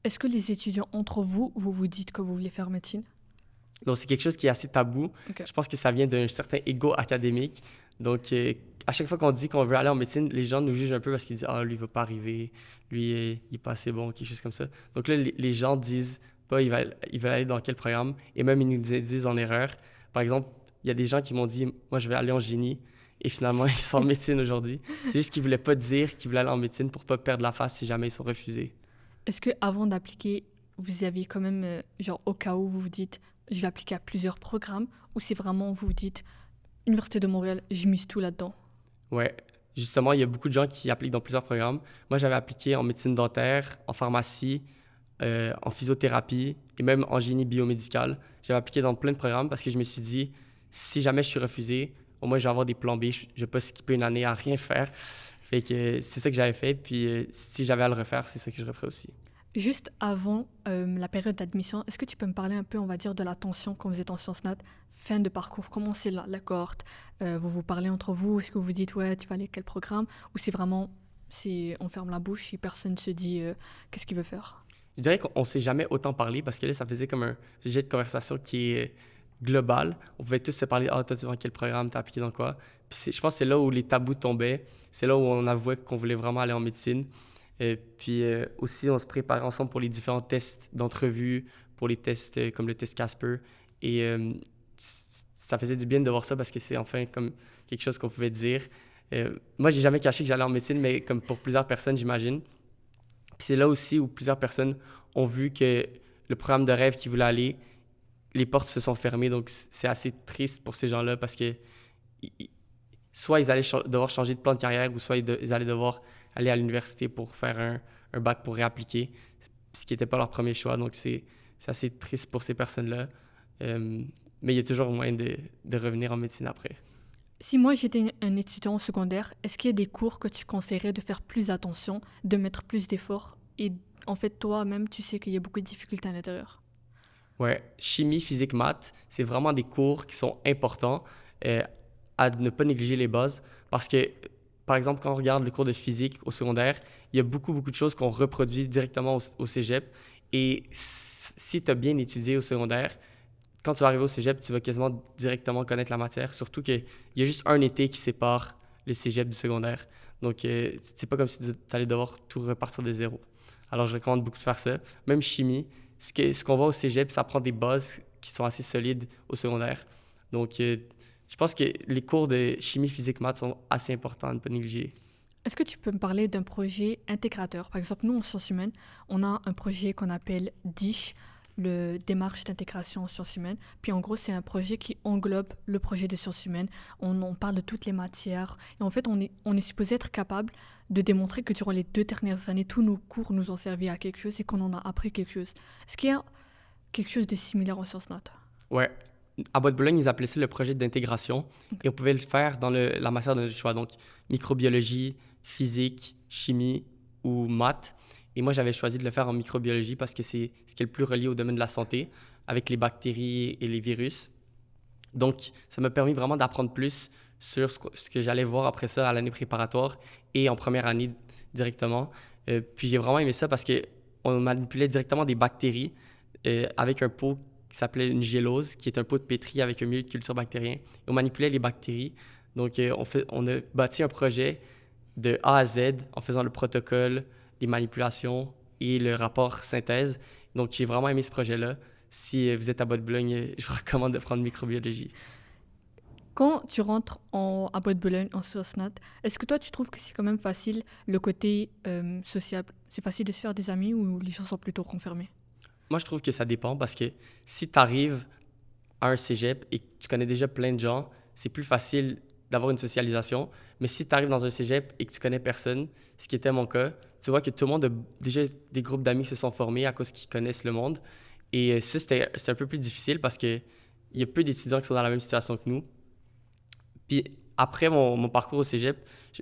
Est-ce que les étudiants entre vous, vous vous dites que vous voulez faire médecine? Donc, c'est quelque chose qui est assez tabou. Ok. Je pense que ça vient d'un certain ego académique. Donc, à chaque fois qu'on dit qu'on veut aller en médecine, les gens nous jugent un peu parce qu'ils disent «Ah, lui, il va pas arriver. Lui, il est pas assez bon», quelque chose comme ça. Donc là, les gens disent pas il va aller dans quel programme et même ils nous induisent en erreur. Par exemple, il y a des gens qui m'ont dit «Moi, je vais aller en génie». Et finalement, ils sont en médecine aujourd'hui. C'est juste qu'ils voulaient pas dire qu'ils voulaient aller en médecine pour pas perdre la face si jamais ils sont refusés. Est-ce que avant d'appliquer, vous aviez quand même, genre au cas où vous vous dites, je vais appliquer à plusieurs programmes, ou c'est vraiment vous vous dites, Université de Montréal, je mise tout là-dedans? Ouais, justement, il y a beaucoup de gens qui appliquent dans plusieurs programmes. Moi, j'avais appliqué en médecine dentaire, en pharmacie, en physiothérapie et même en génie biomédical. J'avais appliqué dans plein de programmes parce que je me suis dit, si jamais je suis refusé, au moins je vais avoir des plans B. Je ne vais pas skipper une année à rien faire. Fait que c'est ça que j'avais fait. Puis si j'avais à le refaire, c'est ça que je referais aussi. Juste avant la période d'admission, est-ce que tu peux me parler un peu, on va dire, de la tension quand vous êtes en sciences nat, fin de parcours? Comment c'est la cohorte? Vous vous parlez entre vous? Est-ce que vous dites, ouais, tu vas aller à quel programme? Ou c'est vraiment, on ferme la bouche et personne ne se dit qu'est-ce qu'il veut faire? Je dirais qu'on ne s'est jamais autant parlé parce que là, ça faisait comme un sujet de conversation qui est global. On pouvait tous se parler, ah, toi, tu vas dans quel programme, t'as appliqué dans quoi. Puis je pense que c'est là où les tabous tombaient. C'est là où on avouait qu'on voulait vraiment aller en médecine. Et puis aussi, on se préparait ensemble pour les différents tests d'entrevue, pour les tests comme le test Casper. Et ça faisait du bien de voir ça parce que c'est enfin comme quelque chose qu'on pouvait dire. Moi, j'ai jamais caché que j'allais en médecine, mais comme pour plusieurs personnes, j'imagine. Puis c'est là aussi où plusieurs personnes ont vu que le programme de rêve qu'ils voulaient aller, les portes se sont fermées. Donc c'est assez triste pour ces gens-là parce que soit ils allaient devoir changer de plan de carrière ou soit ils allaient devoir aller à l'université pour faire un bac pour réappliquer, ce qui n'était pas leur premier choix. Donc c'est assez triste pour ces personnes-là. Mais il y a toujours moyen de revenir en médecine après. Si moi j'étais un étudiant au secondaire, est-ce qu'il y a des cours que tu conseillerais de faire plus attention, de mettre plus d'efforts et en fait toi-même tu sais qu'il y a beaucoup de difficultés à l'intérieur? Ouais, chimie, physique, maths, c'est vraiment des cours qui sont importants à ne pas négliger les bases parce que, par exemple, quand on regarde le cours de physique au secondaire, il y a beaucoup, beaucoup de choses qu'on reproduit directement au cégep et si tu as bien étudié au secondaire, quand tu vas arriver au cégep, tu vas quasiment directement connaître la matière, surtout qu'il y a juste un été qui sépare le cégep du secondaire. Donc, c'est pas comme si tu allais devoir tout repartir de zéro. Alors, je recommande beaucoup de faire ça. Même chimie, ce qu'on voit au cégep, ça prend des bases qui sont assez solides au secondaire. Donc, je pense que les cours de chimie, physique, maths sont assez importants à ne pas négliger. Est-ce que tu peux me parler d'un projet intégrateur? Par exemple, nous en sciences humaines, on a un projet qu'on appelle DISH, le démarche d'intégration en sciences humaines. Puis en gros, c'est un projet qui englobe le projet de sciences humaines. On parle de toutes les matières. Et en fait, on est supposé être capable de démontrer que durant les 2 dernières années, tous nos cours nous ont servi à quelque chose et qu'on en a appris quelque chose. Est-ce qu'il y a quelque chose de similaire en sciences nat? Ouais. À Boîte-Boulogne, ils appelaient ça le projet d'intégration et on pouvait le faire dans la matière de notre choix. Donc, microbiologie, physique, chimie ou maths. Et moi, j'avais choisi de le faire en microbiologie parce que c'est ce qui est le plus relié au domaine de la santé, avec les bactéries et les virus. Donc, ça m'a permis vraiment d'apprendre plus sur ce que j'allais voir après ça à l'année préparatoire et en première année directement. Puis j'ai vraiment aimé ça parce qu'on manipulait directement des bactéries avec un pot qui s'appelait une gélose, qui est un pot de pétri avec un milieu de culture bactérien. Et on manipulait les bactéries. Donc, on a bâti un projet de A à Z en faisant le protocole, les manipulations et le rapport synthèse. Donc, j'ai vraiment aimé ce projet-là. Si vous êtes à Boîte-Boulogne, je vous recommande de prendre microbiologie. Quand tu rentres à Boîte-Boulogne, en Source-Nat, est-ce que toi, tu trouves que c'est quand même facile le côté sociable? C'est facile de se faire des amis ou les gens sont plutôt renfermés? Moi, je trouve que ça dépend parce que si tu arrives à un cégep et que tu connais déjà plein de gens, c'est plus facile d'avoir une socialisation. Mais si tu arrives dans un cégep et que tu connais personne, ce qui était mon cas, tu vois que tout le monde a déjà des groupes d'amis qui se sont formés à cause qu'ils connaissent le monde. Et ça, c'est un peu plus difficile parce qu'il y a peu d'étudiants qui sont dans la même situation que nous. Puis après mon parcours au cégep,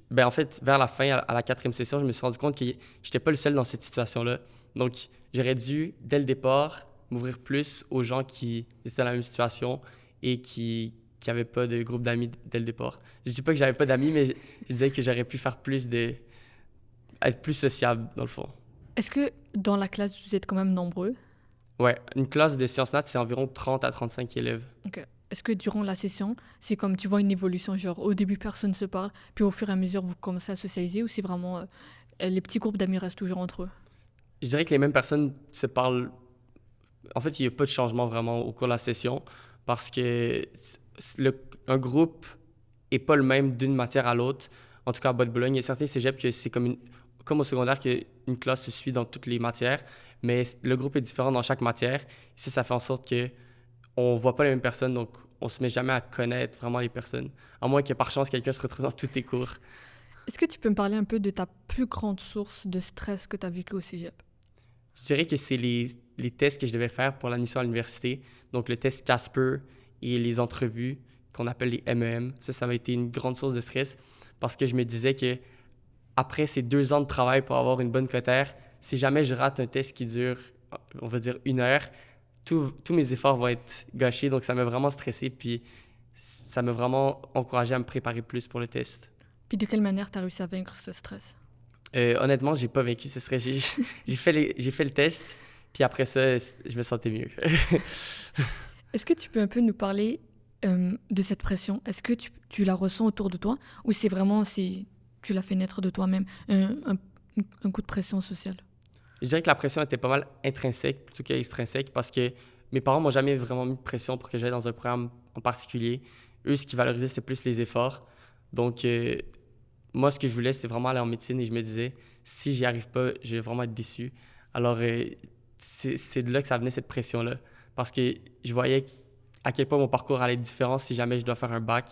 ben en fait, vers la fin, à la quatrième session, je me suis rendu compte que j'étais pas le seul dans cette situation-là. Donc, j'aurais dû, dès le départ, m'ouvrir plus aux gens qui étaient dans la même situation et qui n'avaient pas de groupe d'amis dès le départ. Je dis pas que j'avais pas d'amis, mais je disais que j'aurais pu faire être plus sociable, dans le fond. Est-ce que dans la classe, vous êtes quand même nombreux? Ouais, une classe de sciences nat, c'est environ 30 à 35 élèves. Ok. Est-ce que durant la session, c'est comme tu vois une évolution, genre au début personne se parle, puis au fur et à mesure vous commencez à socialiser, ou c'est vraiment les petits groupes d'amis restent toujours entre eux? Je dirais que les mêmes personnes se parlent. En fait, il n'y a pas de changement vraiment au cours de la session parce que un groupe n'est pas le même d'une matière à l'autre. En tout cas, à Boîte-Boulogne, il y a certains cégeps que c'est comme au secondaire qu'une classe se suit dans toutes les matières, mais le groupe est différent dans chaque matière. Et ça fait en sorte que on voit pas les mêmes personnes, donc on se met jamais à connaître vraiment les personnes, à moins que par chance quelqu'un se retrouve dans tous tes cours. Est-ce que tu peux me parler un peu de ta plus grande source de stress que tu as vécu au cégep? Je dirais que c'est les tests que je devais faire pour l'admission à l'université. Donc, le test Casper et les entrevues qu'on appelle les MEM. Ça m'a été une grande source de stress parce que je me disais que après ces 2 ans de travail pour avoir une bonne cotère, si jamais je rate un test qui dure, on va dire, 1 heure, tous mes efforts vont être gâchés. Donc, ça m'a vraiment stressé. Puis, ça m'a vraiment encouragé à me préparer plus pour le test. Puis de quelle manière tu as réussi à vaincre ce stress? Honnêtement, j'ai pas vaincu ce stress. J'ai fait le test, puis après ça, je me sentais mieux. Est-ce que tu peux un peu nous parler de cette pression? Est-ce que tu la ressens autour de toi ou c'est vraiment si tu l'as fait naître de toi-même, un coup de pression sociale? Je dirais que la pression était pas mal intrinsèque plutôt qu'extrinsèque parce que mes parents m'ont jamais vraiment mis de pression pour que j'aille dans un programme en particulier. Eux, ce qu'ils valorisaient, c'était plus les efforts. Donc, moi, ce que je voulais, c'était vraiment aller en médecine et je me disais, si j'y arrive pas, je vais vraiment être déçu. Alors, c'est de là que ça venait cette pression-là. Parce que je voyais à quel point mon parcours allait être différent si jamais je dois faire un bac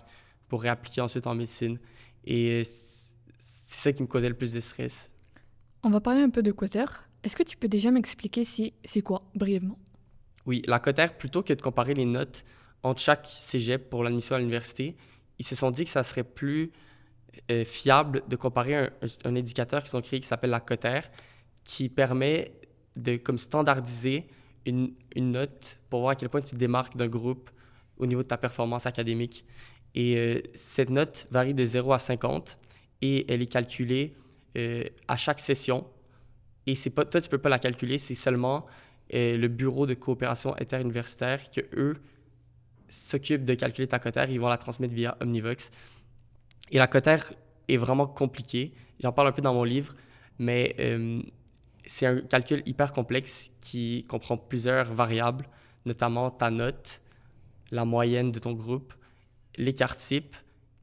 pour réappliquer ensuite en médecine. Et c'est ça qui me causait le plus de stress. On va parler un peu de Quater. Est-ce que tu peux déjà m'expliquer c'est quoi, brièvement? Oui, la cotère, plutôt que de comparer les notes entre chaque cégep pour l'admission à l'université, ils se sont dit que ça serait plus fiable de comparer un indicateur qu'ils ont créé qui s'appelle la cotère, qui permet de comme standardiser une note pour voir à quel point tu te démarques d'un groupe au niveau de ta performance académique. Et cette note varie de 0 à 50 et elle est calculée à chaque session. Et c'est pas, toi, tu peux pas la calculer, c'est seulement le bureau de coopération interuniversitaire que eux s'occupent de calculer ta cotère. Ils vont la transmettre via Omnivox. Et la cotère est vraiment compliquée. J'en parle un peu dans mon livre, mais c'est un calcul hyper complexe qui comprend plusieurs variables, notamment ta note, la moyenne de ton groupe, l'écart type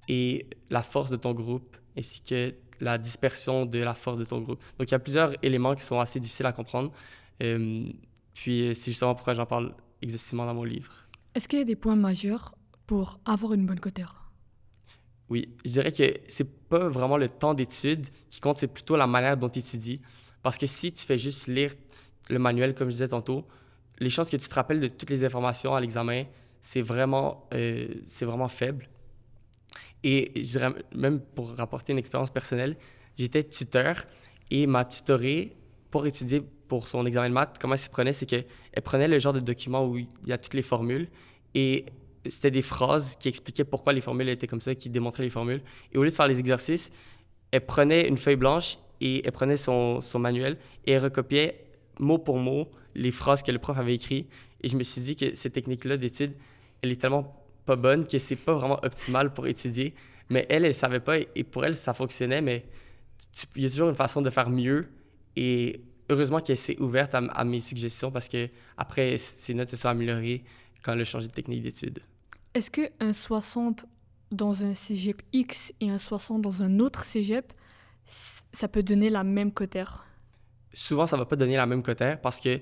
et la force de ton groupe, ainsi que la dispersion de la force de ton groupe. Donc, il y a plusieurs éléments qui sont assez difficiles à comprendre. Puis, c'est justement pourquoi j'en parle exactement dans mon livre. Est-ce qu'il y a des points majeurs pour avoir une bonne cotère? Oui, je dirais que c'est pas vraiment le temps d'étude qui compte, c'est plutôt la manière dont tu étudies. Parce que si tu fais juste lire le manuel, comme je disais tantôt, les chances que tu te rappelles de toutes les informations à l'examen, c'est vraiment faible. Et je dirais, même pour rapporter une expérience personnelle, j'étais tuteur et ma tutorée, pour étudier pour son examen de maths, comment elle s'y prenait, c'est qu'elle prenait le genre de document où il y a toutes les formules et c'était des phrases qui expliquaient pourquoi les formules étaient comme ça, qui démontraient les formules. Et au lieu de faire les exercices, elle prenait une feuille blanche et elle prenait son manuel et elle recopiait mot pour mot les phrases que le prof avait écrites. Et je me suis dit que cette technique-là d'étude, elle est tellement pas bonne que c'est pas vraiment optimal pour étudier. Mais elle savait pas et pour elle, ça fonctionnait, mais il y a toujours une façon de faire mieux. Et heureusement qu'elle s'est ouverte à mes suggestions parce que après ses notes se sont améliorées quand elle a changé de technique d'étude. Est-ce qu'un 60 dans un cégep X et un 60 dans un autre cégep, ça peut donner la même cotère. Souvent, ça ne va pas donner la même cotère parce que,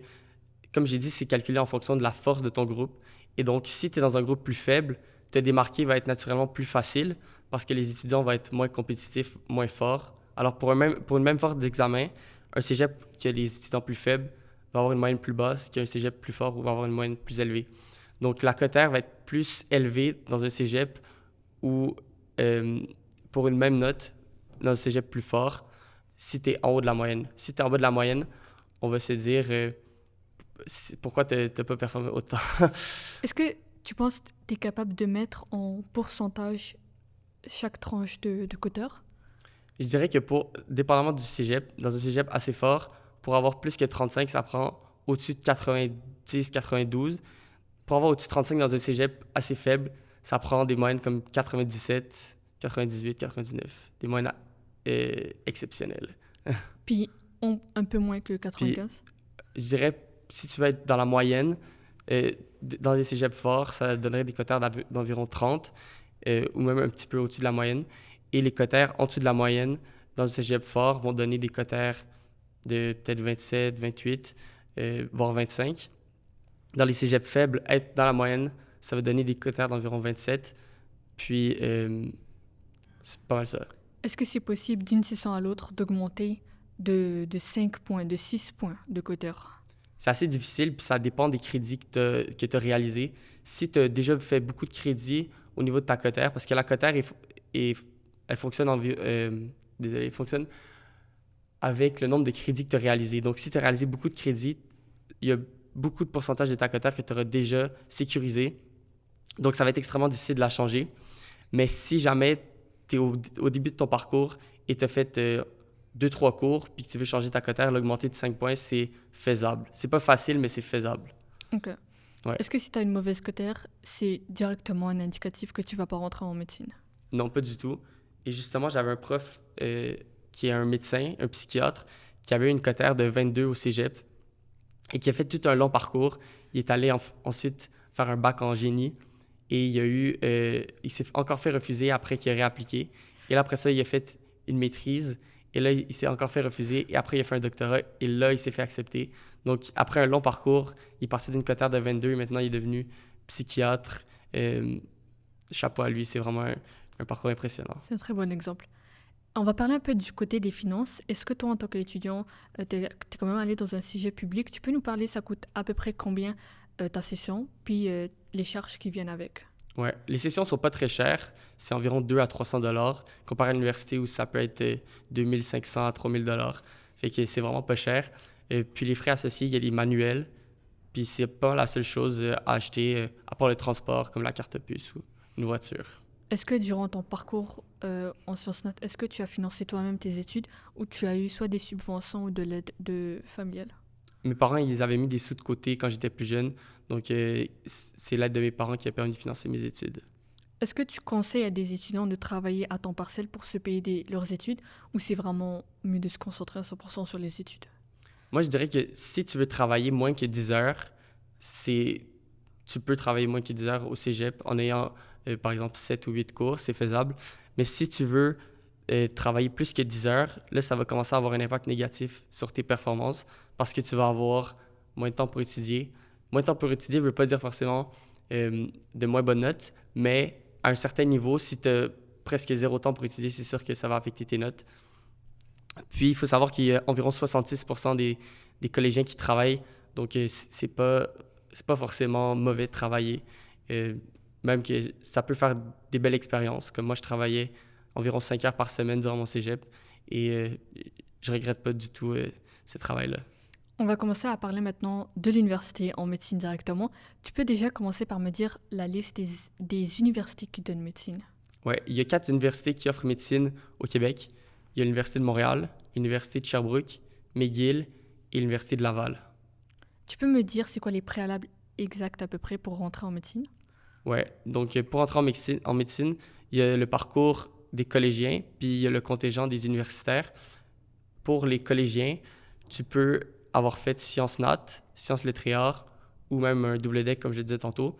comme j'ai dit, c'est calculé en fonction de la force de ton groupe. Et donc, si tu es dans un groupe plus faible, te démarquer va être naturellement plus facile parce que les étudiants vont être moins compétitifs, moins forts. Alors, pour une même force d'examen, un cégep qui a les étudiants plus faibles va avoir une moyenne plus basse qu'un cégep plus fort ou va avoir une moyenne plus élevée. Donc, la cotère va être plus élevée dans un cégep où, pour une même note, dans un cégep plus fort, si tu es en haut de la moyenne. Si tu es en bas de la moyenne, on va se dire pourquoi tu n'as pas performé autant. Est-ce que tu penses que tu es capable de mettre en pourcentage chaque tranche de cotère? Je dirais que dépendamment du cégep, dans un cégep assez fort, pour avoir plus que 35, ça prend au-dessus de 90, 92. Pour avoir au-dessus de 35 dans un cégep assez faible, ça prend des moyennes comme 97, 98, 99. Des moyennes exceptionnelles. Puis un peu moins que Puis, 95? je dirais, si tu veux être dans la moyenne, dans les cégeps forts, ça donnerait des cotères d'environ 30, ou même un petit peu au-dessus de la moyenne. Et les cotères en dessous de la moyenne, dans le cégep fort, vont donner des cotères de peut-être 27, 28, voire 25. Dans les cégeps faibles, être dans la moyenne, ça va donner des cotères d'environ 27. Puis, c'est pas mal ça. Est-ce que c'est possible d'une session à l'autre d'augmenter de 5 points, de 6 points de cotère? C'est assez difficile, puis ça dépend des crédits que tu as réalisés. Si tu as déjà fait beaucoup de crédits au niveau de ta cotère, parce que la cotère, elle fonctionne, elle fonctionne avec le nombre de crédits que tu as réalisés. Donc, si tu as réalisé beaucoup de crédits, il y a beaucoup de pourcentage de ta cotère que tu auras déjà sécurisé. Donc, ça va être extrêmement difficile de la changer. Mais si jamais tu es au début de ton parcours et tu as fait 2-3 cours, puis que tu veux changer ta cotère, l'augmenter de 5 points, c'est faisable. C'est pas facile, mais c'est faisable. OK. Ouais. Est-ce que si tu as une mauvaise cotère, c'est directement un indicatif que tu vas pas rentrer en médecine? Non, pas du tout. Et justement, j'avais un prof qui est un médecin, un psychiatre, qui avait une cotère de 22 au cégep et qui a fait tout un long parcours. Il est allé ensuite faire un bac en génie et il s'est encore fait refuser après qu'il a réappliqué. Et là, après ça, il a fait une maîtrise et là, il s'est encore fait refuser et après, il a fait un doctorat et là, il s'est fait accepter. Donc, après un long parcours, il est passé d'une cotère de 22 et maintenant, il est devenu psychiatre. Chapeau à lui, c'est vraiment un parcours impressionnant. C'est un très bon exemple. On va parler un peu du côté des finances. Est-ce que toi, en tant qu'étudiant, tu es quand même allé dans un sujet public? Tu peux nous parler, ça coûte à peu près combien ta session, puis les charges qui viennent avec? Ouais, les sessions sont pas très chères. C'est environ 200 à 300 dollars, comparé à l'université où ça peut être 2500 à 3000 dollars. Fait que c'est vraiment pas cher. Et puis les frais associés, il y a les manuels. Puis c'est pas la seule chose à acheter, à part le transport, comme la carte puce ou une voiture. Est-ce que durant ton parcours en Sciences Nat, est-ce que tu as financé toi-même tes études ou tu as eu soit des subventions ou de l'aide familiale? Mes parents, ils avaient mis des sous de côté quand j'étais plus jeune. Donc, c'est l'aide de mes parents qui a permis de financer mes études. Est-ce que tu conseilles à des étudiants de travailler à temps partiel pour se payer leurs études ou c'est vraiment mieux de se concentrer à 100% sur les études? Moi, je dirais que si tu veux travailler moins que 10 heures, tu peux travailler moins que 10 heures au cégep en ayant, par exemple, 7 ou 8 cours, c'est faisable. Mais si tu veux travailler plus que 10 heures, là, ça va commencer à avoir un impact négatif sur tes performances parce que tu vas avoir moins de temps pour étudier. Moins de temps pour étudier ne veut pas dire forcément de moins bonnes notes, mais à un certain niveau, si tu as presque zéro temps pour étudier, c'est sûr que ça va affecter tes notes. Puis, il faut savoir qu'il y a environ 66% des collégiens qui travaillent, donc c'est pas forcément mauvais de travailler. Même que ça peut faire des belles expériences. Comme moi, je travaillais environ 5 heures par semaine durant mon cégep et je regrette pas du tout ce travail-là. On va commencer à parler maintenant de l'université en médecine directement. Tu peux déjà commencer par me dire la liste des universités qui donnent médecine. Oui, il y a 4 universités qui offrent médecine au Québec. Il y a l'Université de Montréal, l'Université de Sherbrooke, McGill et l'Université de Laval. Tu peux me dire c'est quoi les préalables exacts à peu près pour rentrer en médecine? Oui, donc pour entrer en médecine, il y a le parcours des collégiens, puis il y a le contingent des universitaires. Pour les collégiens, tu peux avoir fait Sciences Nat, Sciences Lettres et Arts, ou même un double deck, comme je disais tantôt,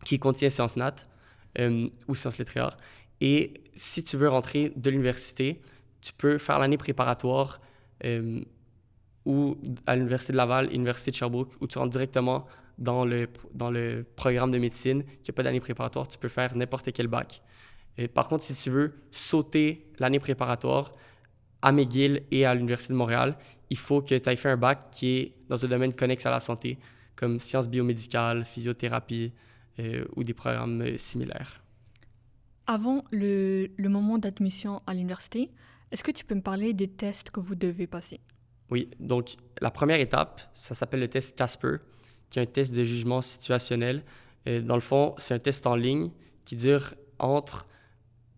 qui contient Sciences Nat. ou sciences littéraires. Et si tu veux rentrer de l'université, tu peux faire l'année préparatoire ou à l'Université de Laval, l'Université de Sherbrooke, où tu rentres directement dans le programme de médecine, qui n'a pas d'année préparatoire, tu peux faire n'importe quel bac. Et par contre, si tu veux sauter l'année préparatoire à McGill et à l'Université de Montréal, il faut que tu aies fait un bac qui est dans un domaine connexe à la santé, comme sciences biomédicales, physiothérapie ou des programmes similaires. Avant le moment d'admission à l'université, est-ce que tu peux me parler des tests que vous devez passer? Oui, donc la première étape, ça s'appelle le test Casper, qui est un test de jugement situationnel. Dans le fond, c'est un test en ligne qui dure entre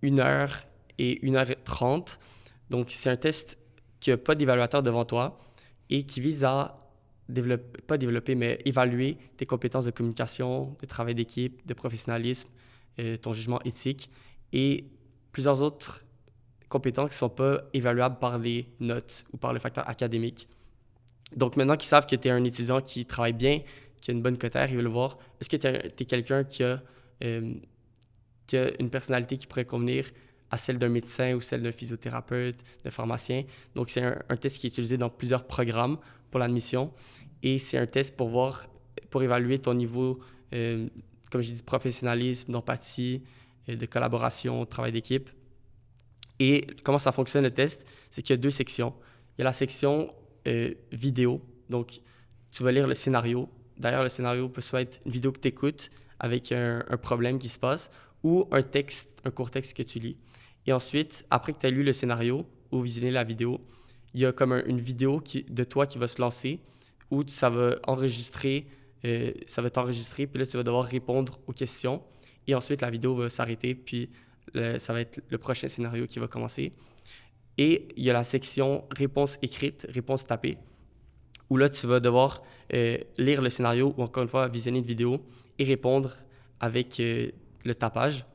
1 heure et 1 heure 30. Donc, c'est un test qui n'a pas d'évaluateur devant toi et qui vise à pas développer, mais évaluer tes compétences de communication, de travail d'équipe, de professionnalisme, ton jugement éthique et plusieurs autres compétences qui ne sont pas évaluables par les notes ou par le facteur académique. Donc, maintenant qu'ils savent que tu es un étudiant qui travaille bien, qui a une bonne cotère, ils veulent voir est-ce que tu es quelqu'un qui a une personnalité qui pourrait convenir à celle d'un médecin ou celle d'un physiothérapeute, d'un pharmacien. Donc, c'est un test qui est utilisé dans plusieurs programmes pour l'admission et c'est un test pour évaluer ton niveau, comme je dis, de professionnalisme, d'empathie, de collaboration, de travail d'équipe. Et comment ça fonctionne le test? C'est qu'il y a 2 sections. Il y a la section vidéo, donc tu vas lire le scénario. D'ailleurs, le scénario peut soit être une vidéo que tu écoutes avec un problème qui se passe ou un texte, un court texte que tu lis. Et ensuite, après que tu as lu le scénario ou visionné la vidéo, il y a comme une vidéo de toi qui va se lancer où ça va t'enregistrer, puis là, tu vas devoir répondre aux questions. Et ensuite, la vidéo va s'arrêter, puis ça va être le prochain scénario qui va commencer. Et il y a la section réponse écrite, réponse tapée, où là, tu vas devoir lire le scénario ou encore une fois, visionner une vidéo et répondre avec le tapage.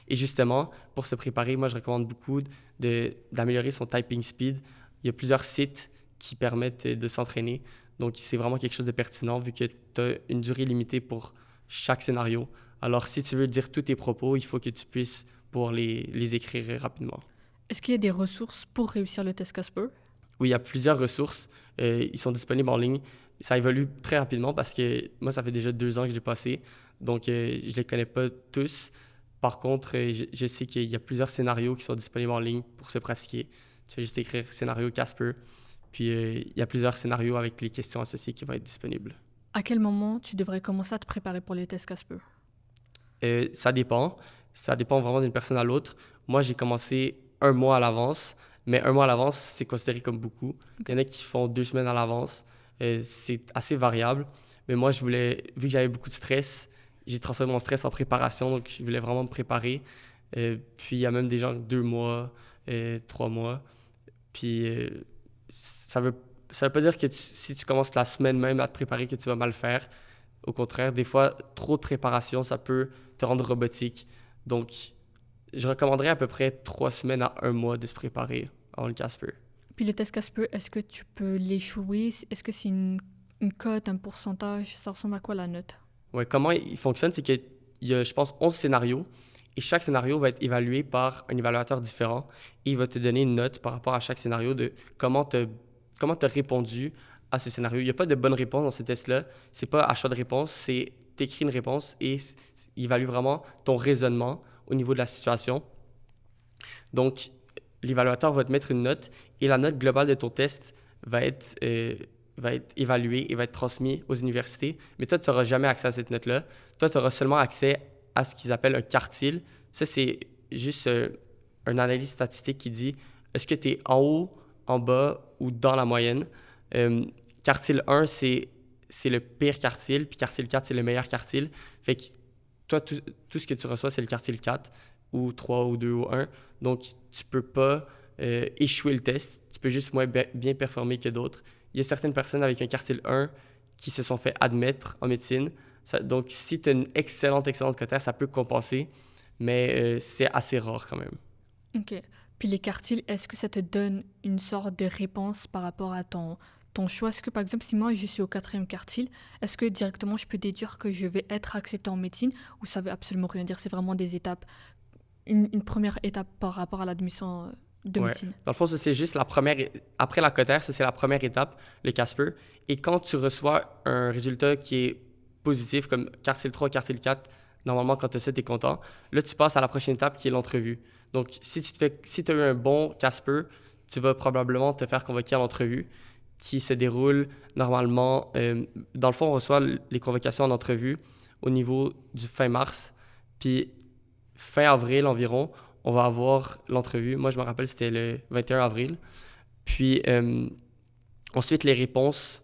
Et justement, pour se préparer, moi, je recommande beaucoup d'améliorer son typing speed. Il y a plusieurs sites qui permettent de s'entraîner. Donc, c'est vraiment quelque chose de pertinent vu que tu as une durée limitée pour chaque scénario. Alors, si tu veux dire tous tes propos, il faut que tu puisses pouvoir les écrire rapidement. Est-ce qu'il y a des ressources pour réussir le test Casper? Oui, il y a plusieurs ressources. Ils sont disponibles en ligne. Ça évolue très rapidement parce que moi, ça fait déjà 2 ans que je l'ai passé. Donc, je ne les connais pas tous. Par contre, je sais qu'il y a plusieurs scénarios qui sont disponibles en ligne pour se pratiquer. Tu vas juste écrire scénario Casper. Puis, il y a plusieurs scénarios avec les questions associées qui vont être disponibles. À quel moment tu devrais commencer à te préparer pour le test Casper? Ça dépend. Ça dépend vraiment d'une personne à l'autre. Moi, j'ai commencé 1 mois à l'avance, mais 1 mois à l'avance, c'est considéré comme beaucoup. Okay. Il y en a qui font 2 semaines à l'avance. C'est assez variable. Mais moi, vu que j'avais beaucoup de stress, j'ai transformé mon stress en préparation, donc je voulais vraiment me préparer. Puis il y a même des gens 2 mois, 3 mois. Puis ça veut pas dire que si tu commences la semaine même à te préparer que tu vas mal faire. Au contraire, des fois, trop de préparation, ça peut te rendre robotique. Donc, je recommanderais à peu près 3 semaines à 1 mois de se préparer avant le Casper. Puis le test Casper, est-ce que tu peux l'échouer? Est-ce que c'est une cote, un pourcentage? Ça ressemble à quoi la note? Oui, comment il fonctionne, c'est qu'il y a, je pense, 11 scénarios et chaque scénario va être évalué par un évaluateur différent et il va te donner une note par rapport à chaque scénario de comment tu as répondu à ce scénario. Il n'y a pas de bonne réponse dans ce test-là. C'est pas à choix de réponse, c'est t'écris une réponse et il évalue vraiment ton raisonnement au niveau de la situation. Donc, l'évaluateur va te mettre une note et la note globale de ton test va être évaluée et va être transmise aux universités. Mais toi, tu n'auras jamais accès à cette note-là. Toi, tu auras seulement accès à ce qu'ils appellent un quartile. Ça, c'est juste une analyse statistique qui dit est-ce que tu es en haut, en bas ou dans la moyenne. Quartile 1, c'est le pire quartile, puis quartile 4, c'est le meilleur quartile. Fait que toi, tout ce que tu reçois, c'est le quartile 4, ou 3, ou 2, ou 1. Donc, tu peux pas échouer le test. Tu peux juste moins bien performer que d'autres. Il y a certaines personnes avec un quartile 1 qui se sont fait admettre en médecine. Donc, si tu as une excellente cotère, ça peut compenser, mais c'est assez rare quand même. OK. Puis les quartiles, est-ce que ça te donne une sorte de réponse par rapport à ton ton choix, est-ce que par exemple, si moi je suis au 4e quartile, est-ce que directement je peux déduire que je vais être accepté en médecine ou ça veut absolument rien dire? C'est vraiment des étapes, une première étape par rapport à l'admission de Ouais. médecine. Dans le fond, ça, c'est juste la première. Après la cotère, ça, c'est la première étape, le Casper. Et quand tu reçois un résultat qui est positif, comme quartile 3, quartile 4, normalement, quand tu as ça, tu es content. Là, tu passes à la prochaine étape qui est l'entrevue. Donc, si tu as eu un bon Casper, tu vas probablement te faire convoquer à l'entrevue qui se déroule normalement. Dans le fond, on reçoit les convocations en entrevue au niveau du fin mars. Puis, fin avril environ, on va avoir l'entrevue. Moi, je me rappelle, c'était le 21 avril. Puis ensuite, les réponses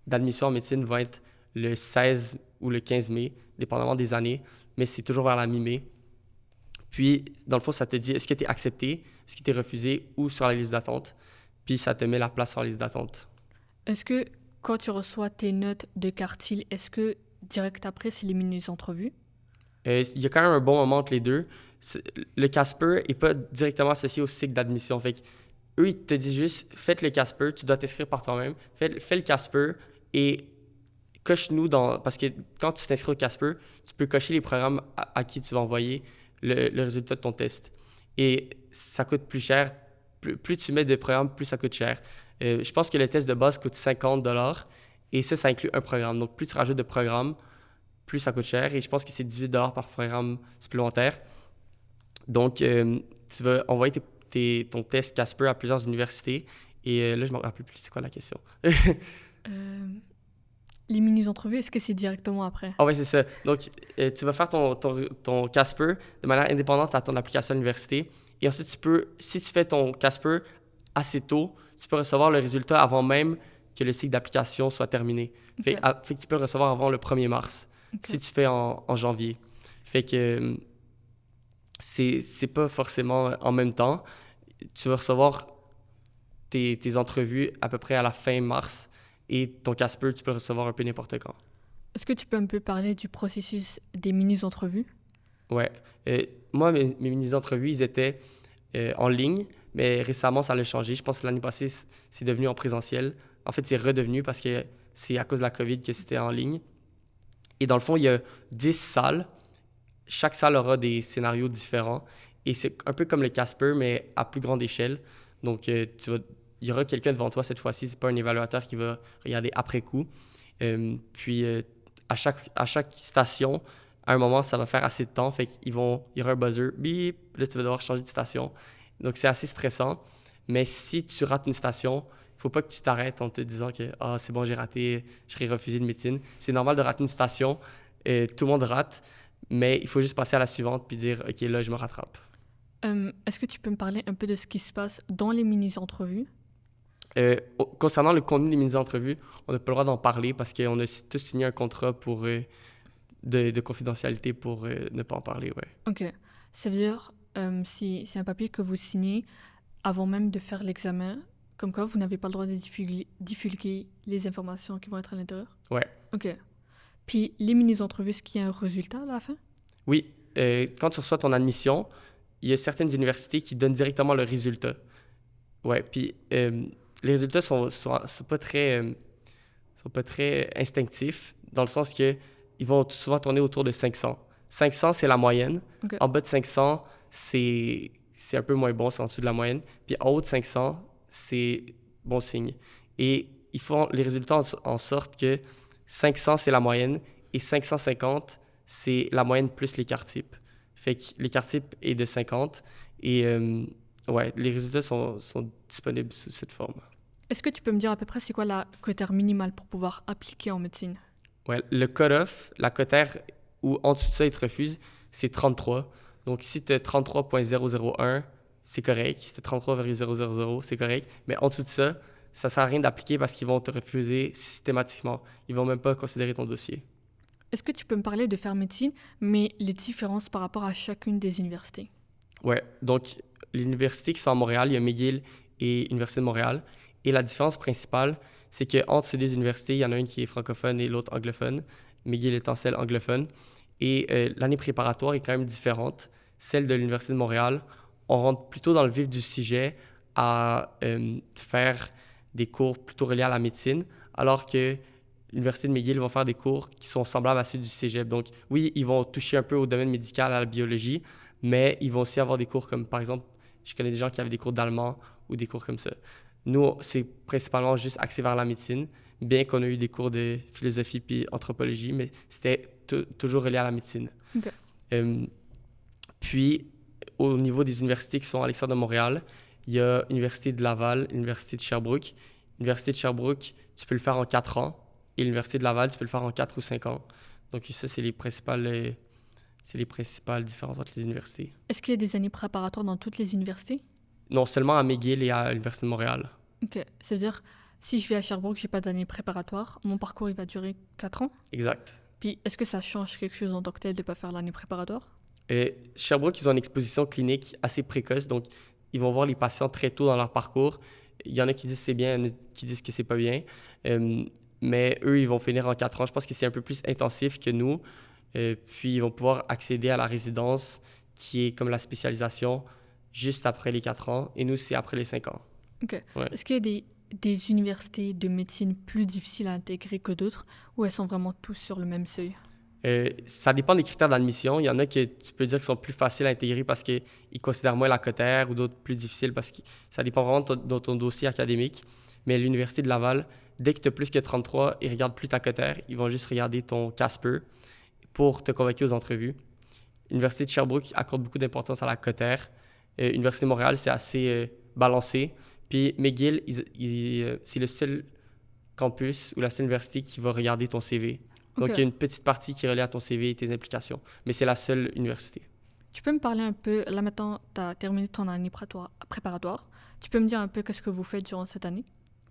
d'admission en médecine vont être le 16 ou le 15 mai, dépendamment des années, mais c'est toujours vers la mi-mai. Puis, dans le fond, ça te dit est-ce que tu es accepté, est-ce que tu es refusé ou sur la liste d'attente. Puis, ça te met la place sur la liste d'attente. Est-ce que quand tu reçois tes notes de quartile, est-ce que direct après, c'est les mini-entrevues? Il y a quand même un bon moment entre les deux. Le Casper n'est pas directement associé au cycle d'admission. Fait que eux, ils te disent juste, faites le Casper, tu dois t'inscrire par toi-même, fais le Casper et coche-nous dans... Parce que quand tu t'inscris au Casper, tu peux cocher les programmes à qui tu vas envoyer le résultat de ton test. Et ça coûte plus cher. Plus tu mets de programmes, plus ça coûte cher. Je pense que le test de base coûte 50$ et ça inclut un programme. Donc, plus tu rajoutes de programmes, plus ça coûte cher. Et je pense que c'est 18$ par programme supplémentaire. Donc, tu vas envoyer ton test Casper à plusieurs universités. Et là, je ne me rappelle plus c'est quoi la question. Les mini-entrevues, est-ce que c'est directement après? Ah ouais, c'est ça. Donc, tu vas faire ton Casper de manière indépendante à ton application à l'université. Et ensuite, si tu fais ton Casper assez tôt, tu peux recevoir le résultat avant même que le cycle d'application soit terminé. Okay. Fait que tu peux le recevoir avant le 1er mars, si tu fais en janvier. Fait que c'est pas forcément en même temps. Tu vas recevoir tes entrevues à peu près à la fin mars et ton Casper, tu peux le recevoir un peu n'importe quand. Est-ce que tu peux un peu parler du processus des mini-entrevues? Ouais. Moi, mes mini-entrevues, ils étaient en ligne, mais récemment, ça a changé. Je pense que l'année passée, c'est devenu en présentiel. En fait, c'est redevenu parce que c'est à cause de la COVID que c'était en ligne. Et dans le fond, il y a 10 salles. Chaque salle aura des scénarios différents. Et c'est un peu comme le Casper, mais à plus grande échelle. Donc, il y aura quelqu'un devant toi cette fois-ci. C'est pas un évaluateur qui va regarder après coup. Puis, à chaque station, à un moment, ça va faire assez de temps. Fait qu'il y aura un buzzer. Bip! Là, tu vas devoir changer de station. Donc, c'est assez stressant. Mais si tu rates une station, il ne faut pas que tu t'arrêtes en te disant que c'est bon, j'ai raté, je serai refusé de médecine. C'est normal de rater une station. Tout le monde rate. Mais il faut juste passer à la suivante puis dire OK, là, je me rattrape. Est-ce que tu peux me parler un peu de ce qui se passe dans les mini-entrevues? Concernant le contenu des mini-entrevues, on n'a pas le droit d'en parler parce qu'on a tous signé un contrat de confidentialité pour ne pas en parler. Ouais. OK. Ça veut dire, si c'est un papier que vous signez avant même de faire l'examen, comme quoi vous n'avez pas le droit de divulguer les informations qui vont être à l'intérieur? Ouais. OK. Puis les mini-entrevues, est-ce qu'il y a un résultat à la fin? Oui. Quand tu reçois ton admission, il y a certaines universités qui donnent directement le résultat. Ouais. Puis les résultats sont pas très instinctifs, dans le sens que ils vont souvent tourner autour de 500. 500, c'est la moyenne. Okay. En bas de 500, c'est un peu moins bon, c'est en dessous de la moyenne. Puis en haut de 500, c'est bon signe. Et ils font les résultats en sorte que 500, c'est la moyenne, et 550, c'est la moyenne plus l'écart type. Fait que l'écart type est de 50, et les résultats sont disponibles sous cette forme. Est-ce que tu peux me dire à peu près c'est quoi la cotère minimale pour pouvoir appliquer en médecine? Ouais, le cut-off, la cotère où en dessous de ça, il te refuse, c'est 33. Donc, si tu as 33.001, c'est correct. Si tu as 33,000, c'est correct. Mais en dessous de ça, ça ne sert à rien d'appliquer parce qu'ils vont te refuser systématiquement. Ils ne vont même pas considérer ton dossier. Est-ce que tu peux me parler de faire médecine, mais les différences par rapport à chacune des universités? Ouais, donc les universités qui sont à Montréal, il y a McGill et l'Université de Montréal. Et la différence principale, c'est qu'entre ces deux universités, il y en a une qui est francophone et l'autre anglophone, McGill étant celle anglophone. Et l'année préparatoire est quand même différente. Celle de l'Université de Montréal, on rentre plutôt dans le vif du sujet à faire des cours plutôt reliés à la médecine, alors que l'Université de McGill vont faire des cours qui sont semblables à ceux du cégep. Donc, oui, ils vont toucher un peu au domaine médical, à la biologie, mais ils vont aussi avoir des cours comme, par exemple, je connais des gens qui avaient des cours d'allemand ou des cours comme ça. Nous, c'est principalement juste axé vers la médecine, bien qu'on ait eu des cours de philosophie puis anthropologie, mais c'était toujours relié à la médecine. OK. Puis, au niveau des universités qui sont à l'extérieur de Montréal, il y a l'Université de Laval, l'Université de Sherbrooke. L'Université de Sherbrooke, tu peux le faire en 4 ans, et l'Université de Laval, tu peux le faire en 4 ou 5 ans. Donc ça, c'est les principales différences entre les universités. Est-ce qu'il y a des années préparatoires dans toutes les universités? Non, seulement à McGill et à l'Université de Montréal. OK. C'est-à-dire, si je vais à Sherbrooke, j'ai pas d'année préparatoire, mon parcours, il va durer 4 ans? Exact. Puis, est-ce que ça change quelque chose en tant que tel de pas faire l'année préparatoire? Sherbrooke, ils ont une exposition clinique assez précoce, donc ils vont voir les patients très tôt dans leur parcours. Il y en a qui disent que c'est bien, il y en a qui disent que c'est pas bien. Mais eux, ils vont finir en 4 ans. Je pense que c'est un peu plus intensif que nous. Puis ils vont pouvoir accéder à la résidence, qui est comme la spécialisation, juste après les 4 ans. Et nous, c'est après les 5 ans. OK. Ouais. Est-ce qu'il y a des universités de médecine plus difficiles à intégrer que d'autres, ou elles sont vraiment tous sur le même seuil? Ça dépend des critères d'admission. Il y en a que tu peux dire qu'ils sont plus faciles à intégrer parce qu'ils considèrent moins la cotère, ou d'autres plus difficiles parce que ça dépend vraiment de ton dossier académique. Mais à l'Université de Laval, dès que tu as plus que 33, ils ne regardent plus ta cotère. Ils vont juste regarder ton CASPER pour te convoquer aux entrevues. L'Université de Sherbrooke accorde beaucoup d'importance à la cotère. L'Université de Montréal, c'est assez balancé. Puis McGill, c'est le seul campus ou la seule université qui va regarder ton CV. Donc, OK. il y a une petite partie qui est reliée à ton CV et tes implications. Mais c'est la seule université. Tu peux me parler un peu, là maintenant, tu as terminé ton année préparatoire. Tu peux me dire un peu qu'est-ce que vous faites durant cette année?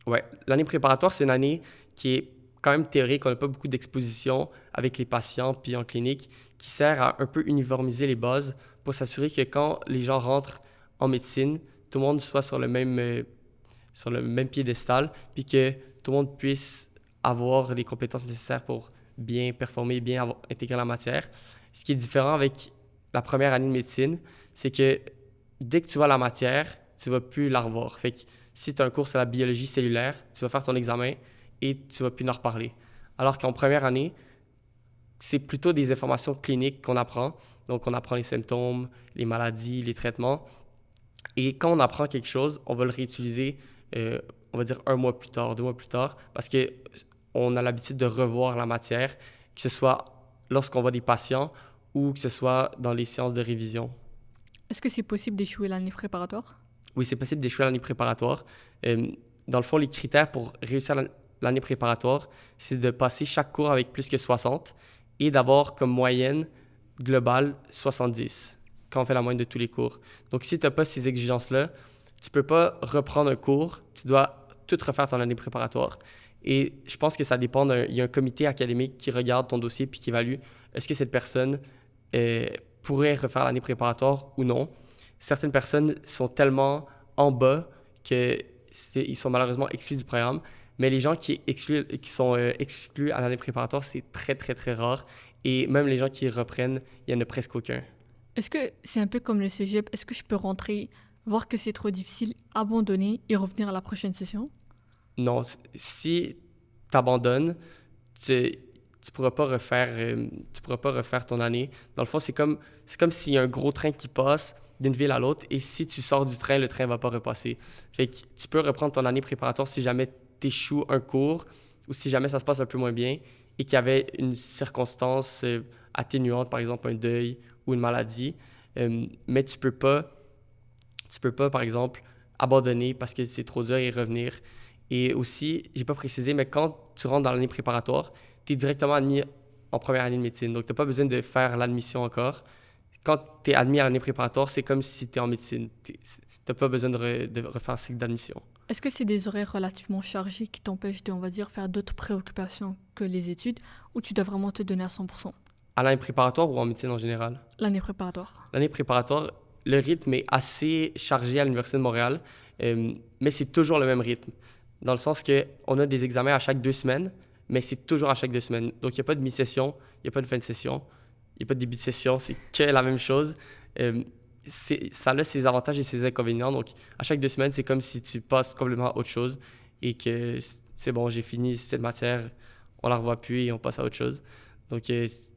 Ouais, l'année préparatoire, c'est une année qui est quand même théorique. On n'a pas beaucoup d'exposition avec les patients puis en clinique, qui sert à un peu uniformiser les bases pour s'assurer que quand les gens rentrent en médecine, tout le monde soit sur le même piédestal, puis que tout le monde puisse avoir les compétences nécessaires pour bien performer, bien intégrer la matière. Ce qui est différent avec la première année de médecine, c'est que dès que tu vois la matière, tu ne vas plus la revoir. Fait que si tu as un cours sur la biologie cellulaire, tu vas faire ton examen et tu ne vas plus en reparler. Alors qu'en première année, c'est plutôt des informations cliniques qu'on apprend. Donc, on apprend les symptômes, les maladies, les traitements. Et quand on apprend quelque chose, on va le réutiliser, on va dire 1 mois plus tard, 2 mois plus tard, parce qu'on a l'habitude de revoir la matière, que ce soit lorsqu'on voit des patients ou que ce soit dans les séances de révision. Est-ce que c'est possible d'échouer l'année préparatoire? Oui, c'est possible d'échouer l'année préparatoire. Dans le fond, les critères pour réussir l'année préparatoire, c'est de passer chaque cours avec plus que 60 et d'avoir comme moyenne globale 70 quand on fait la moyenne de tous les cours. Donc, si tu n'as pas ces exigences-là, tu ne peux pas reprendre un cours, tu dois tout refaire ton année préparatoire. Et je pense que ça dépend il y a un comité académique qui regarde ton dossier puis qui évalue est-ce que cette personne pourrait refaire l'année préparatoire ou non. Certaines personnes sont tellement en bas qu'ils sont malheureusement exclus du programme, mais les gens qui sont exclus à l'année préparatoire, c'est très, très, très rare. Et même les gens qui reprennent, il n'y en a presque aucun. Est-ce que c'est un peu comme le cégep? Est-ce que je peux rentrer, voir que c'est trop difficile, abandonner et revenir à la prochaine session? Non, si tu abandonnes, tu pourras pas refaire ton année. Dans le fond, c'est comme s'il y a un gros train qui passe d'une ville à l'autre et si tu sors du train, le train va pas repasser. Fait que tu peux reprendre ton année préparatoire si jamais tu échoues un cours ou si jamais ça se passe un peu moins bien et qu'il y avait une circonstance atténuante, par exemple un deuil ou une maladie. Mais tu peux pas, par exemple, abandonner parce que c'est trop dur et revenir. Et aussi, j'ai pas précisé, mais quand tu rentres dans l'année préparatoire, tu es directement admis en première année de médecine. Donc, tu n'as pas besoin de faire l'admission encore. Quand tu es admis à l'année préparatoire, c'est comme si tu es en médecine. Tu n'as pas besoin de refaire un cycle d'admission. Est-ce que c'est des horaires relativement chargés qui t'empêchent de, on va dire, faire d'autres préoccupations que les études, ou tu dois vraiment te donner à 100%? À l'année préparatoire ou en médecine en général? L'année préparatoire. L'année préparatoire, le rythme est assez chargé à l'Université de Montréal, mais c'est toujours le même rythme. Dans le sens qu'on a des examens à chaque 2 semaines, mais c'est toujours à chaque 2 semaines. Donc, il n'y a pas de mi-session, il n'y a pas de fin de session, il n'y a pas de début de session, c'est que la même chose. Ça a ses avantages et ses inconvénients. Donc, à chaque 2 semaines, c'est comme si tu passes complètement à autre chose. et que c'est bon, j'ai fini cette matière, on la revoit plus et on passe à autre chose. Donc,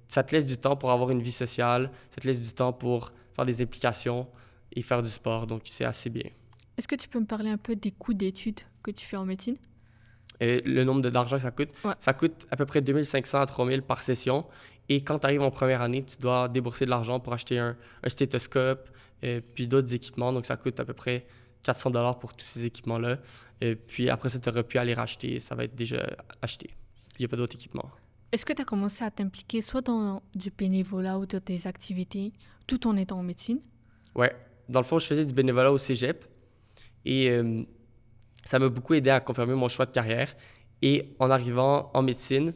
ça te laisse du temps pour avoir une vie sociale, ça te laisse du temps pour faire des implications et faire du sport. Donc, c'est assez bien. Est-ce que tu peux me parler un peu des coûts d'études que tu fais en médecine? Le nombre d'argent que Ouais. ça coûte à peu près 2500 à 3000 par session. Et quand tu arrives en première année, tu dois débourser de l'argent pour acheter un stéthoscope, puis d'autres équipements. Donc, ça coûte à peu près 400 $ pour tous ces équipements-là. Puis après ça, tu auras pu aller racheter. Ça va être déjà acheté. Il n'y a pas d'autres équipements. Est-ce que tu as commencé à t'impliquer soit dans du bénévolat ou dans des activités tout en étant en médecine? Ouais. Dans le fond, je faisais du bénévolat au cégep. Et ça m'a beaucoup aidé à confirmer mon choix de carrière. Et en arrivant en médecine,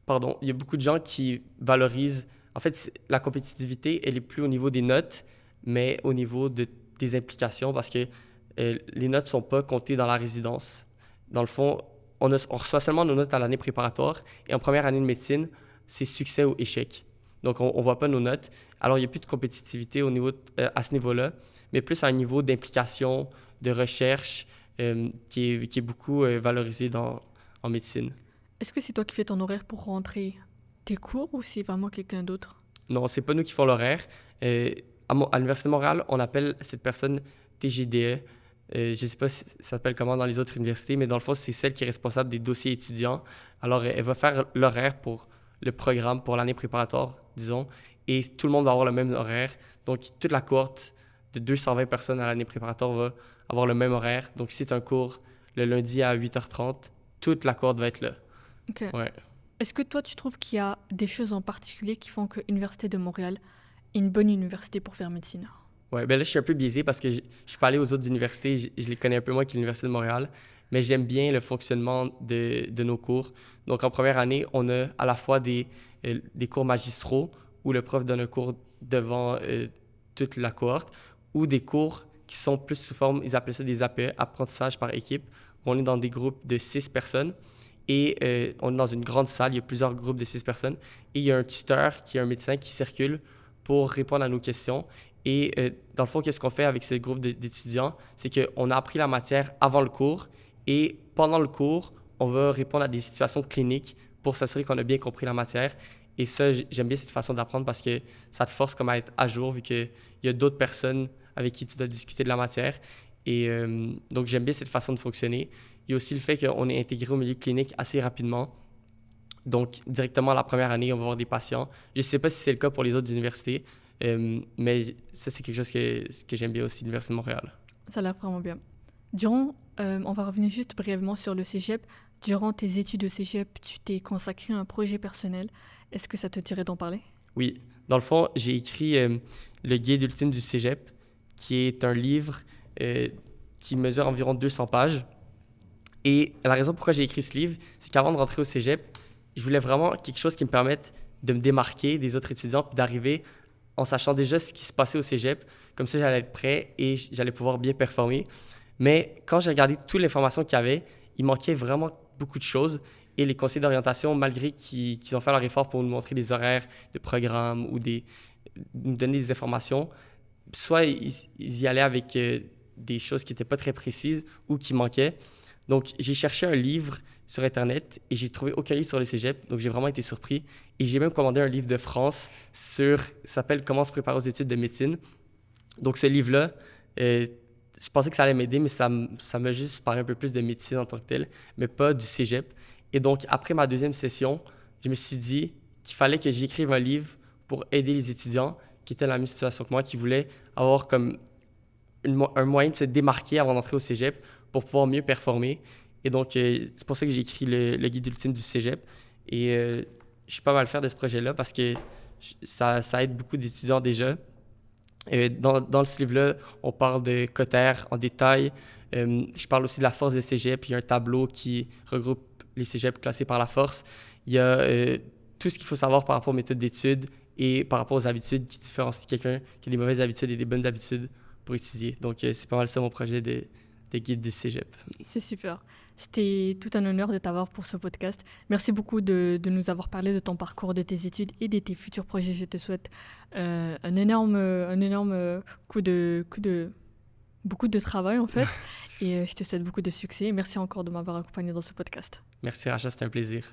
il y a beaucoup de gens qui valorisent. En fait, la compétitivité, elle est plus au niveau des notes, mais au niveau des implications parce que les notes ne sont pas comptées dans la résidence. Dans le fond, on reçoit seulement nos notes à l'année préparatoire et en première année de médecine, c'est succès ou échec. Donc, on ne voit pas nos notes. Alors, il n'y a plus de compétitivité à ce niveau-là, mais plus à un niveau d'implication, de recherche qui est beaucoup valorisé en médecine. Est-ce que c'est toi qui fais ton horaire pour rentrer tes cours ou c'est vraiment quelqu'un d'autre? Non, c'est pas nous qui font l'horaire. À l'Université de Montréal, on appelle cette personne TGDE. Je ne sais pas si ça s'appelle comment dans les autres universités, mais dans le fond, c'est celle qui est responsable des dossiers étudiants. Alors, elle va faire l'horaire pour le programme, pour l'année préparatoire, disons, et tout le monde va avoir le même horaire. Donc, toute la cohorte de 220 personnes à l'année préparatoire va avoir le même horaire. Donc, si c'est un cours le lundi à 8h30, toute la cohorte va être là. OK. Ouais. Est-ce que toi, tu trouves qu'il y a des choses en particulier qui font que l'Université de Montréal est une bonne université pour faire médecine? Ouais, ben là, je suis un peu biaisé parce que je suis pas allé aux autres universités, je les connais un peu moins que l'Université de Montréal, mais j'aime bien le fonctionnement de nos cours. Donc, en première année, on a à la fois des cours magistraux où le prof donne un cours devant toute la cohorte, ou des cours qui sont plus sous forme, ils appellent ça des APE, apprentissage par équipe, où on est dans des groupes de 6 personnes et on est dans une grande salle, il y a plusieurs groupes de 6 personnes et il y a un tuteur qui est un médecin qui circule pour répondre à nos questions. Et dans le fond, qu'est-ce qu'on fait avec ce groupe d'étudiants? C'est qu'on a appris la matière avant le cours et pendant le cours, on va répondre à des situations cliniques pour s'assurer qu'on a bien compris la matière. Et ça, j'aime bien cette façon d'apprendre parce que ça te force comme à être à jour vu qu'il y a d'autres personnes avec qui tu dois discuter de la matière. Et donc, j'aime bien cette façon de fonctionner. Il y a aussi le fait qu'on est intégré au milieu clinique assez rapidement. Donc, directement la première année, on va avoir des patients. Je ne sais pas si c'est le cas pour les autres universités, mais ça, c'est quelque chose que j'aime bien aussi, l'Université de Montréal. Ça a l'air vraiment bien. On va revenir juste brièvement sur le cégep. Durant tes études au cégep, tu t'es consacré à un projet personnel. Est-ce que ça te dirait d'en parler? Oui. Dans le fond, j'ai écrit le guide ultime du cégep, qui est un livre qui mesure environ 200 pages. Et la raison pourquoi j'ai écrit ce livre, c'est qu'avant de rentrer au cégep, je voulais vraiment quelque chose qui me permette de me démarquer des autres étudiants puis d'arriver en sachant déjà ce qui se passait au cégep. Comme ça, j'allais être prêt et j'allais pouvoir bien performer. Mais quand j'ai regardé toute l'information qu'il y avait, il manquait vraiment beaucoup de choses. Et les conseillers d'orientation, malgré qu'ils ont fait leur effort pour nous montrer des horaires de programme ou nous donner des informations, soit ils y allaient avec des choses qui n'étaient pas très précises ou qui manquaient. Donc, j'ai cherché un livre sur Internet et j'ai trouvé aucun livre sur le cégep. Donc, j'ai vraiment été surpris. Et j'ai même commandé un livre de France ça s'appelle « Comment se préparer aux études de médecine ». Donc, ce livre-là, je pensais que ça allait m'aider, mais ça m'a juste parlé un peu plus de médecine en tant que telle, mais pas du cégep. Et donc, après ma deuxième session, je me suis dit qu'il fallait que j'écrive un livre pour aider les étudiants qui étaient dans la même situation que moi, qui voulaient avoir comme un moyen de se démarquer avant d'entrer au cégep pour pouvoir mieux performer. Et donc, c'est pour ça que j'ai écrit le guide ultime du cégep. Et je suis pas mal fier de ce projet-là parce que ça aide beaucoup d'étudiants déjà. Dans ce livre-là, on parle de Cotter en détail. Je parle aussi de la force des cégeps. Il y a un tableau qui regroupe les cégeps classés par la force. Il y a tout ce qu'il faut savoir par rapport aux méthodes d'études et par rapport aux habitudes qui différencient quelqu'un qui a des mauvaises habitudes et des bonnes habitudes pour étudier. Donc, c'est pas mal ça mon projet de guide du cégep. C'est super. C'était tout un honneur de t'avoir pour ce podcast. Merci beaucoup de nous avoir parlé de ton parcours, de tes études et de tes futurs projets. Je te souhaite un énorme beaucoup de travail en fait. Et je te souhaite beaucoup de succès. Merci encore de m'avoir accompagné dans ce podcast. Merci, Racha, c'était un plaisir.